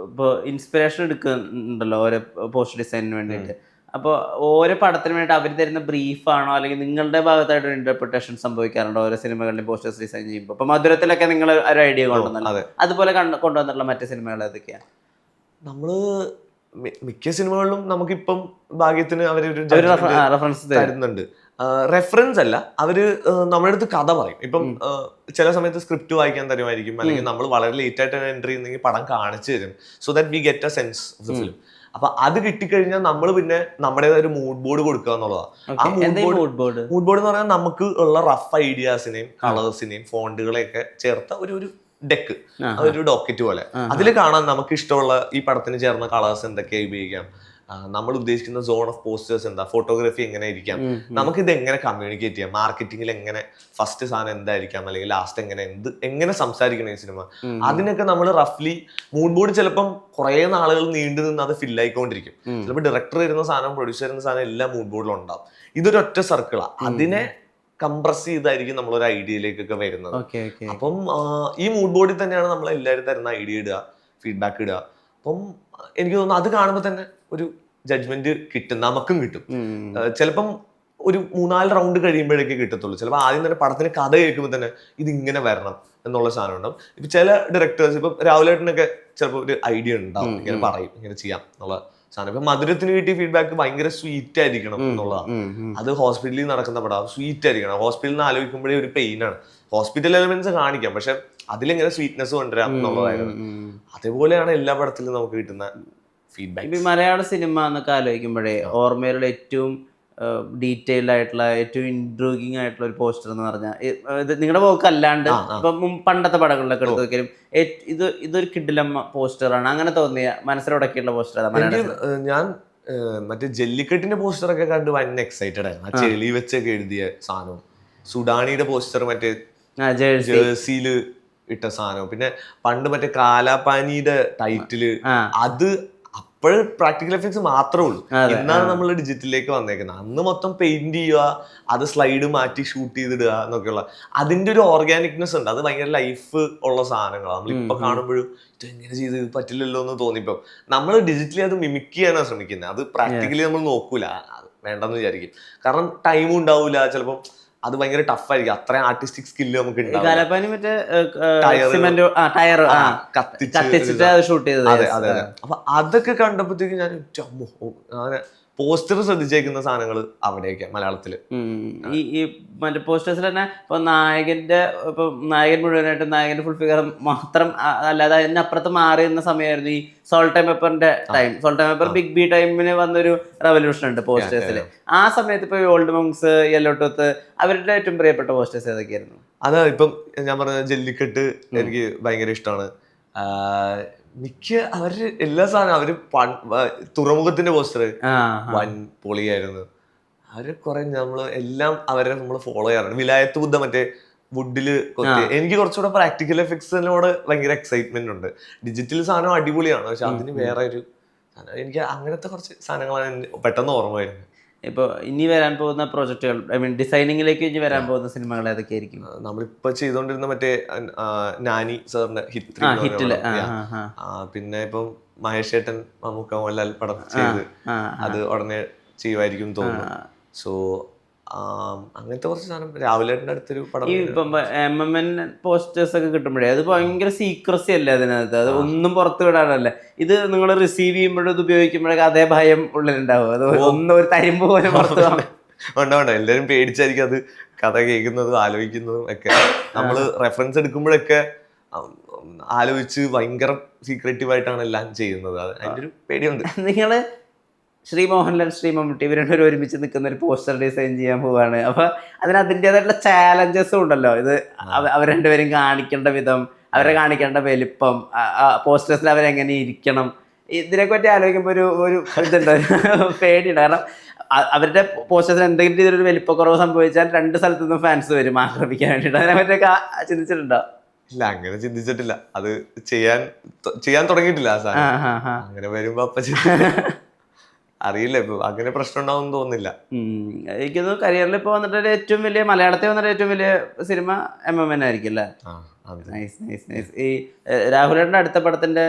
ഇപ്പോൾ ഇൻസ്പിറേഷൻ എടുക്കുന്നുണ്ടല്ലോ ഓരോ പോസ്റ്റ് ഡിസൈനിന് വേണ്ടിയിട്ട്. അപ്പോൾ ഓരോ പടത്തിന് വേണ്ടി അവർ തരുന്ന ബ്രീഫാണോ, അല്ലെങ്കിൽ നിങ്ങളുടെ ഭാഗത്തായിട്ട് ഒരു ഇന്റർപ്രിട്ടേഷൻ സംഭവിക്കാറുണ്ടോ ഓരോ സിനിമകളുടെയും പോസ്റ്റേഴ്സ് ഡിസൈൻ ചെയ്യുമ്പോൾ? ഇപ്പൊ മധുരത്തിലൊക്കെ നിങ്ങൾ ഒരു ഐഡിയ കൊണ്ടുവന്നല്ലോ, അതുപോലെ കൊണ്ടുവന്നിട്ടുള്ള മറ്റു സിനിമകൾ ഏതൊക്കെയാണ്? നമ്മള് മിക്ക സിനിമകളിലും നമുക്കിപ്പം ഭാഗ്യത്തിന് അവരൊരു റെഫറൻസ് തരുന്നുണ്ട്. റെഫറൻസ് അല്ല, അവര് നമ്മുടെ അടുത്ത് കഥ പറയും. ഇപ്പം ചില സമയത്ത് സ്ക്രിപ്റ്റ് വായിക്കാൻ തരുമായിരിക്കും, അല്ലെങ്കിൽ നമ്മൾ വളരെ ലേറ്റ് ആയിട്ട് എൻട്രി ചെയ്യുന്നെങ്കിൽ പടം കാണിച്ചു തരും, so that we get A sense of the film. അപ്പൊ അത് കിട്ടിക്കഴിഞ്ഞാൽ നമ്മൾ പിന്നെ നമ്മുടേതായ ഒരു മൂഡ് ബോർഡ് കൊടുക്കുക എന്നുള്ളതാണ്. ആ മൂഡ് ബോർഡ് എന്ന് പറഞ്ഞാൽ നമുക്ക് ഉള്ള റഫ് ഐഡിയാസിനെയും കളേഴ്സിനെയും ഫോണ്ടുകളെയൊക്കെ ചേർത്ത ഒരു ഡെക്ക്, അതൊരു ഡോക്കറ്റ് പോലെ. അതിൽ കാണാൻ നമുക്ക് ഇഷ്ടമുള്ള ഈ പടത്തിന് ചേർന്ന കളേഴ്സ് എന്തൊക്കെയാ ഉപയോഗിക്കാം, നമ്മൾ ഉദ്ദേശിക്കുന്ന സോൺ ഓഫ് പോസ്റ്റേഴ്സ് എന്താ, ഫോട്ടോഗ്രാഫി എങ്ങനെ ഇരിക്കാം, നമുക്ക് ഇത് എങ്ങനെ കമ്മ്യൂണിക്കേറ്റ് ചെയ്യാം, മാർക്കറ്റിംഗിൽ എങ്ങനെ ഫസ്റ്റ് സാധനം എന്തായിരിക്കാം, അല്ലെങ്കിൽ ലാസ്റ്റ് എങ്ങനെ സംസാരിക്കണം ഈ സിനിമ, അതിനൊക്കെ നമ്മൾ റഫ്ലി മൂഡ് ബോർഡ് ചിലപ്പം കുറെ നാളുകൾ നീണ്ടു നിന്ന് അത് ഫില്ലായിക്കൊണ്ടിരിക്കും. ചിലപ്പോൾ ഡയറക്ടർ വരുന്ന സാധനം, പ്രൊഡ്യൂസർ വരുന്ന സാധനം എല്ലാം മൂഡ് ബോർഡിലും ഉണ്ടാവും. ഇതൊരു ഒറ്റ സർക്കിളാണ്, അതിനെ കംപ്രസ് ചെയ്തായിരിക്കും നമ്മളൊരു ഐഡിയയിലേക്കൊക്കെ വരുന്നത്. അപ്പം ഈ മൂഡ് ബോർഡിൽ തന്നെയാണ് നമ്മൾ എല്ലാവരും തരുന്ന ഐഡിയ ഇടുക, ഫീഡ്ബാക്ക് ഇടുക. അപ്പം എനിക്ക് തോന്നുന്നു അത് കാണുമ്പോൾ തന്നെ ഒരു ജഡ്ജ്മെന്റ് കിട്ടും, നമുക്കും കിട്ടും. ചിലപ്പം ഒരു 3-4 റൗണ്ട് കഴിയുമ്പോഴേക്കേ കിട്ടത്തുള്ളൂ. ചിലപ്പോൾ ആദ്യം തന്നെ പടത്തിന് കഥ കേൾക്കുമ്പോൾ തന്നെ ഇതിങ്ങനെ വരണം എന്നുള്ള സാധനം ഉണ്ടാവും. ഇപ്പൊ ചില ഡയറക്ടേഴ്സ്, ഇപ്പൊ രാഹുലേട്ടനൊക്കെ ചിലപ്പോൾ ഒരു ഐഡിയ ഉണ്ടാവും, ഇങ്ങനെ പറയും ഇങ്ങനെ ചെയ്യാം എന്നുള്ള സാധനം. ഇപ്പൊ മധുരത്തിന് കിട്ടിയ ഫീഡ്ബാക്ക് ഭയങ്കര സ്വീറ്റ് ആയിരിക്കണം എന്നുള്ളതാണ്. അത് ഹോസ്പിറ്റലിൽ നടക്കുന്ന പടം, സ്വീറ്റ് ആയിരിക്കണം. ഹോസ്പിറ്റലിൽ നിന്ന് ആലോചിക്കുമ്പോഴേ ഒരു പെയിനാണ്. ഹോസ്പിറ്റൽ എലമെന്റ്സ് കാണിക്കാം, പക്ഷെ അതിലെങ്ങനെ സ്വീറ്റ്നെസ് കൊണ്ടുവരാം എന്നുള്ളതായിരുന്നു. അതേപോലെയാണ് എല്ലാ പടത്തിലും നമുക്ക് കിട്ടുന്ന ഫീഡ്ബാക്ക്. മലയാള സിനിമ എന്നൊക്കെ ആലോചിക്കുമ്പോഴേ ഓർമ്മയിലുള്ള ഏറ്റവും ഡീറ്റെയിൽഡ് ആയിട്ടുള്ള, ഏറ്റവും ഇൻട്രൂഗിങ് ആയിട്ടുള്ള ഒരു പോസ്റ്റർ എന്ന് പറഞ്ഞാൽ, നിങ്ങളുടെ പോക്ക് അല്ലാണ്ട് ഇപ്പം പണ്ടത്തെ പടങ്ങളിലൊക്കെ എടുത്ത് നോക്കിയാലും ഇതൊരു കിഡിലമ്മ പോസ്റ്ററാണ് അങ്ങനെ തോന്നിയ മനസ്സിലുടക്കിയുള്ള പോസ്റ്റർ? ഞാൻ മറ്റേ ജല്ലിക്കെട്ടിന്റെ പോസ്റ്ററൊക്കെ കണ്ട് ഭയങ്കര എക്സൈറ്റഡ് ആയിരുന്നു. ആ ചെളി വെച്ചൊക്കെ എഴുതിയ സാധനവും, സുഡാനിയുടെ പോസ്റ്റർ മറ്റേ ജേഴ്സിയില് ഇട്ട സാധനവും, പിന്നെ പണ്ട് മറ്റേ കാലാപാനിയുടെ ടൈറ്റില്, അത് അപ്പോഴും പ്രാക്ടിക്കൽ എഫക്ട്സ് മാത്രമേ ഉള്ളൂ. ഇന്നാണ് നമ്മൾ ഡിജിറ്റലിലേക്ക് വന്നേക്കുന്നത്. അന്ന് മൊത്തം പെയിന്റ് ചെയ്യുക, അത് സ്ലൈഡ് മാറ്റി ഷൂട്ട് ചെയ്തിടുക എന്നൊക്കെയുള്ള അതിന്റെ ഒരു ഓർഗാനിക്നെസ് ഉണ്ട്. അത് ഭയങ്കര ലൈഫ് ഉള്ള സാധനങ്ങളാണ്. നമ്മളിപ്പോ കാണുമ്പോഴും ഇത് എങ്ങനെ ചെയ്ത് പറ്റില്ലല്ലോ എന്ന് തോന്നിപ്പോ നമ്മൾ ഡിജിറ്റലി അത് മിമിക് ചെയ്യാനാണ് ശ്രമിക്കുന്നത്. അത് പ്രാക്ടിക്കലി നമ്മൾ നോക്കൂല, വേണ്ടെന്ന് വിചാരിക്കും. കാരണം ടൈമും ഉണ്ടാവൂല, ചിലപ്പോൾ അത് ഭയങ്കര ടഫായിരിക്കും. അത്രയും ആർട്ടിസ്റ്റിക് സ്കില്ല് നമുക്ക് ഉണ്ടാവും. അപ്പൊ അതൊക്കെ കണ്ടപ്പോഴത്തേക്ക് ഞാൻ അങ്ങനെ പോസ്റ്റർ ശ്രദ്ധിച്ചേക്കുന്ന സാധനങ്ങൾ അവിടെയൊക്കെ മലയാളത്തില്. ഈ മറ്റേ പോസ്റ്റേഴ്സിൽ തന്നെ ഇപ്പൊ നായകൻ മുഴുവനായിട്ട് നായകന്റെ ഫുൾ ഫിഗർ മാത്രം അല്ലാതെ അതിനപ്പുറത്ത് മാറിയുന്ന സമയമായിരുന്നു ഈ സോൾട്ട് ആൻഡ് പെപ്പറിന്റെ time. Salt and pepper big B ടൈമിന് വന്നൊരു റെവല്യൂഷൻ ഉണ്ട് പോസ്റ്റേഴ്സിൽ. ആ സമയത്ത് ഇപ്പൊ ഓൾഡ് മോങ്സ്, യെല്ലോ ടൂത്ത്, അവരുടെ ഏറ്റവും പ്രിയപ്പെട്ട പോസ്റ്റേഴ്സ് ഏതൊക്കെയായിരുന്നു? അതാ ഇപ്പം ഞാൻ പറഞ്ഞ ജല്ലിക്കെട്ട് എനിക്ക് ഭയങ്കര ഇഷ്ടമാണ്. മിക്ക അവര് എല്ലാ സാധനം അവര് തുറമുഖത്തിന്റെ പോസ്റ്റർ വൻ പൊളിയായിരുന്നു. അവര് കുറെ നമ്മള് എല്ലാം നമ്മള് ഫോളോ ചെയ്യാറുണ്ട്. വിലായത്ത് ബുദ്ധ മറ്റേ വുഡില് കൊത്തി, എനിക്ക് കുറച്ചുകൂടെ പ്രാക്ടിക്കൽ എഫക്ട്സിനോട് ഭയങ്കര എക്സൈറ്റ്മെന്റ് ഉണ്ട്. ഡിജിറ്റൽ സാധനം അടിപൊളിയാണ്, പക്ഷെ അതിന് വേറെ ഒരു സാധനം, എനിക്ക് അങ്ങനത്തെ കുറച്ച് സാധനങ്ങളാണ് പെട്ടെന്ന് ഓർമ്മ വരുന്നത്. ഇപ്പോൾ ഇനി വരാൻ പോകുന്ന പ്രോജക്റ്റുകൾ, ഐ മീൻ ഡിസൈനിങ്ങിലേക്ക് ഇനി വരാൻ പോകുന്ന സിനിമകൾ ഏതൊക്കെയായിരിക്കും? നമ്മളിപ്പോ ചെയ്തോണ്ടിരുന്ന മറ്റേ നാനി സാറിന്റെ ഹിറ്റില്, പിന്നെ ഇപ്പം മഹേഷ് ഏട്ടൻ, മമ്മൂക്ക, മോഹൻലാൽ പടം ചെയ്ത് അത് ഉടനെ ചെയ്യുമായിരിക്കും തോന്നുന്നു. സോ അങ്ങനത്തെ കുറച്ച് സാധനം. രാവിലേട്ടൻ്റെ അടുത്തൊരു പടം, ഈ MMN പോസ്റ്റേഴ്സ് ഒക്കെ കിട്ടുമ്പോഴേ അത് ഭയങ്കര സീക്രസി അല്ലേ അതിനകത്ത്, അത് ഒന്നും പുറത്ത് വിടാനല്ലേ. ഇത് നിങ്ങൾ റിസീവ് ചെയ്യുമ്പോഴും ഇത് ഉപയോഗിക്കുമ്പോഴൊക്കെ അതേ ഭയം ഉള്ളിലുണ്ടാവും, അത് ഒന്നും ഒരു തരിമ്പ് പോലെ പുറത്ത് വേണ്ട എല്ലാവരും പേടിച്ചായിരിക്കും അത് കഥ കേൾക്കുന്നതും ആലോചിക്കുന്നതും ഒക്കെ. നമ്മൾ റെഫറൻസ് എടുക്കുമ്പോഴൊക്കെ ആലോചിച്ച് ഭയങ്കര സീക്രട്ടീവായിട്ടാണ് എല്ലാം ചെയ്യുന്നത്. അത് അതിൻ്റെ ഒരു പേടിയുണ്ട്. നിങ്ങൾ ശ്രീ മോഹൻലാൽ, ശ്രീ മമ്മൂട്ടി ഇവരുടെ ഒരുമിച്ച് നിൽക്കുന്ന ഒരു പോസ്റ്റർ ഡിസൈൻ ചെയ്യാൻ പോവാണ്. അപ്പൊ അതിന് അതിൻ്റെതായിട്ടുള്ള ചാലഞ്ചസും ഉണ്ടല്ലോ. ഇത് അവർ രണ്ടുപേരും കാണിക്കേണ്ട വിധം, അവരെ കാണിക്കേണ്ട വലിപ്പം, പോസ്റ്റേഴ്സിൽ അവരെങ്ങനെ ഇരിക്കണം, ഇതിനെപ്പറ്റി ആലോചിക്കുമ്പോൾ ഒരു ഇതുണ്ട്, പേടിയുണ്ട്. കാരണം അവരുടെ പോസ്റ്റേഴ്സിന് എന്തെങ്കിലും രീതിയിലൊരു വലിപ്പക്കുറവ് സംഭവിച്ചാൽ 2 സ്ഥലത്തു നിന്നും ഫാൻസ് വരും ആക്രമിക്കാൻ വേണ്ടിയിട്ട്. അതിനെപ്പറ്റിയൊക്കെ ചിന്തിച്ചിട്ടുണ്ടോ? ഇല്ല, അങ്ങനെ ചിന്തിച്ചിട്ടില്ല. അത് ചെയ്യാൻ തുടങ്ങിയിട്ടില്ല ആ സാധനം. അങ്ങനെ വരുമ്പോ അപ്പൊ അറിയില്ല, ഇപ്പൊ അങ്ങനെ പ്രശ്നം ഉണ്ടാവും തോന്നുന്നില്ല. എനിക്കത് കരിയറിൽ ഇപ്പോൾ വന്നിട്ട് ഏറ്റവും വലിയ, മലയാളത്തിൽ വന്നിട്ട് ഏറ്റവും വലിയ സിനിമ MMN ആയിരിക്കും അല്ലേ? Nice nice nice. ഈ രാഹുലേട്ടൻ്റെ അടുത്ത പടത്തിന്റെ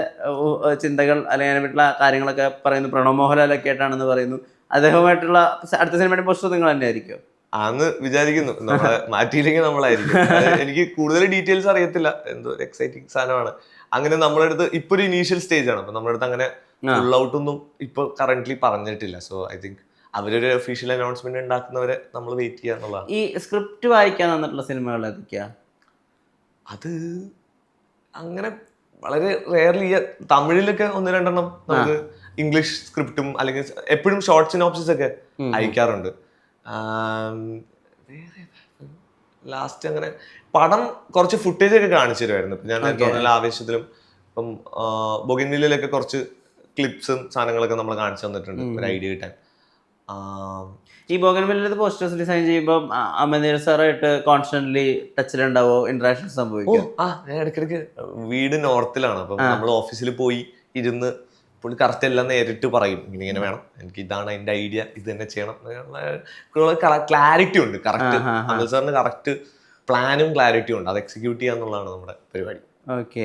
ചിന്തകൾ അല്ലെങ്കിൽ അതിനെപ്പറ്റിയുള്ള കാര്യങ്ങളൊക്കെ പറയുന്നു പ്രണവ് മോഹൻലാലൊക്കെ ആയിട്ടാണെന്ന് പറയുന്നു. അദ്ദേഹവുമായിട്ടുള്ള അടുത്ത സിനിമയുടെ പോസ്റ്റർ നിങ്ങൾ തന്നെ ആയിരിക്കും? ആന്ന് വിചാരിക്കുന്നു. നമ്മളെ മാറ്റിയില്ലെങ്കിൽ നമ്മളായിരിക്കും. എനിക്ക് കൂടുതൽ ഡീറ്റെയിൽസ് അറിയത്തില്ല. എന്തോ ഒരു എക്സൈറ്റിംഗ് സാധനമാണ്. അങ്ങനെ നമ്മുടെ അടുത്ത് ഇപ്പൊ ഒരു ഇനീഷ്യൽ സ്റ്റേജ് ആണ്. അപ്പൊ നമ്മുടെ അടുത്ത് അങ്ങനെ ഫുൾ ഔട്ട് ഒന്നും ഇപ്പൊ കറന്റ്ലി പറഞ്ഞിട്ടില്ല. സോ ഐ തിങ്ക് അവരൊരു ഒഫീഷ്യൽ അനൗൺസ്മെന്റ് ഉണ്ടാക്കുന്നവരെ നമ്മൾ വെയിറ്റ് ചെയ്യുക എന്നുള്ളതാണ്. ഈ സ്ക്രിപ്റ്റ് വായിക്കാൻ തന്നിട്ടുള്ള സിനിമകൾ ഏതൊക്കെയാ? അത് അങ്ങനെ വളരെ റെയർലി, തമിഴിലൊക്കെ 1-2 നമുക്ക് ഇംഗ്ലീഷ് സ്ക്രിപ്റ്റും അല്ലെങ്കിൽ എപ്പോഴും ഷോർട്ട് സിനോപ്സിസ് ഒക്കെ അയക്കാറുണ്ട്. ലാസ്റ്റ് അങ്ങനെ പടം കുറച്ച് ഫുട്ടേജ് ഒക്കെ കാണിച്ചു തരുമായിരുന്നു. ഞാൻ തോന്നുന്നില്ല ആവേശത്തിലും ഇപ്പം ബൊഗൻവില്ലയിലൊക്കെ കുറച്ച് ക്ലിപ്സും സാധനങ്ങളൊക്കെ നമ്മൾ കാണിച്ചു തന്നിട്ടുണ്ട് ഒരു ഐഡിയ കിട്ടാൻ. ഈ ബോഗൻവില്ലയിലെ പോസ്റ്റേഴ്സ് ഡിസൈൻ ചെയ്യുമ്പോൾ അമനീർ സാറായിട്ട് കോൺസ്റ്റന്റ്ലി ടച്ചിലുണ്ടാവോ, ഇന്ററാക്ഷൻ സംഭവിക്കും? ഞാൻ ഇടയ്ക്കിടയ്ക്ക് വീട് നോർത്തിലാണ്. അപ്പം നമ്മൾ ഓഫീസിൽ പോയി ഇരുന്ന് പുള്ളി കറക്റ്റ് എല്ലാം നേരിട്ട് പറയും, ഇങ്ങനെ വേണം, എനിക്ക് ഇതാണ് അതിന്റെ ഐഡിയ, ഇത് തന്നെ ചെയ്യണം. ക്ലാരിറ്റി ഉണ്ട്. കറക്റ്റ് അമൽ സാറിന് കറക്റ്റ് പ്ലാനും ക്ലാരിറ്റിയും ഉണ്ട്. അത് എക്സിക്യൂട്ട് ചെയ്യാന്നുള്ളതാണ് നമ്മുടെ പരിപാടി. ഓക്കെ.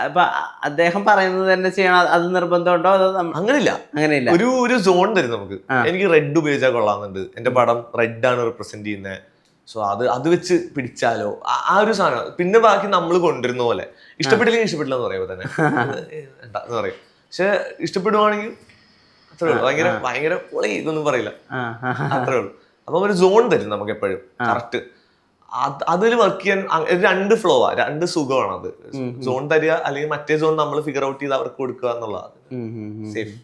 അപ്പൊ അദ്ദേഹം പറയുന്നത് തന്നെ ചെയ്യണം, അത് നിർബന്ധമുണ്ടോ? അതോ അങ്ങനെയില്ല. ഒരു സോൺ തരും നമുക്ക്. എനിക്ക് റെഡ് ഉപയോഗിച്ചാൽ കൊള്ളാമെന്നുണ്ട്, എന്റെ പടം റെഡ് ആണ് റിപ്രസെന്റ് ചെയ്യുന്നത്, സോ അത് വെച്ച് പിടിച്ചാലോ, ആ ഒരു സാധനം. പിന്നെ ബാക്കി നമ്മൾ കൊണ്ടുവരുന്ന പോലെ ഇഷ്ടപ്പെട്ടില്ലെങ്കിൽ ഇഷ്ടപ്പെട്ടില്ല എന്ന് പറയുമ്പോൾ തന്നെ എന്ന് പറയും. പക്ഷെ ഇഷ്ടപ്പെടുവാണെങ്കിൽ അത്രേ ഉള്ളൂ. ഭയങ്കര പൊളി ഇതൊന്നും പറയില്ല, അത്രേ ഉള്ളൂ. അപ്പൊ ഒരു സോൺ തരും നമുക്ക് എപ്പോഴും കറക്റ്റ്. അതിൽ വർക്ക് ചെയ്യാൻ 2 ഫ്ലോവാ, 2 സുഖമാണ്. അത് സോൺ തരിക അല്ലെങ്കിൽ മറ്റേ സോൺ നമ്മൾ ഫിഗർ ഔട്ട് ചെയ്ത് അവർക്ക് കൊടുക്കുക എന്നുള്ളതാണ് സേഫ്.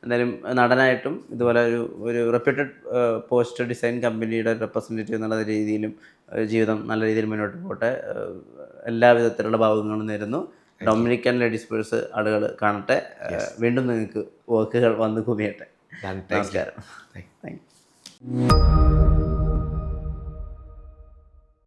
എന്തായാലും നടനായിട്ടും ഇതുപോലെ ഒരു റെപ്യൂട്ടഡ് പോസ്റ്റർ ഡിസൈൻ കമ്പനിയുടെ റെപ്രസെൻറ്റേറ്റീവ് എന്നുള്ള രീതിയിലും ജീവിതം നല്ല രീതിയിൽ മുന്നോട്ട് പോട്ടെ. എല്ലാവിധത്തിലുള്ള ഭാഗങ്ങളും നേരുന്നു. ഡൊമിനിക്കൻ ലേഡീസ് പേഴ്സ് ആളുകൾ കാണട്ടെ. വീണ്ടും നിങ്ങൾക്ക് വർക്കുകൾ വന്ന് കുമിയട്ടെ. നമസ്കാരം. Thank you.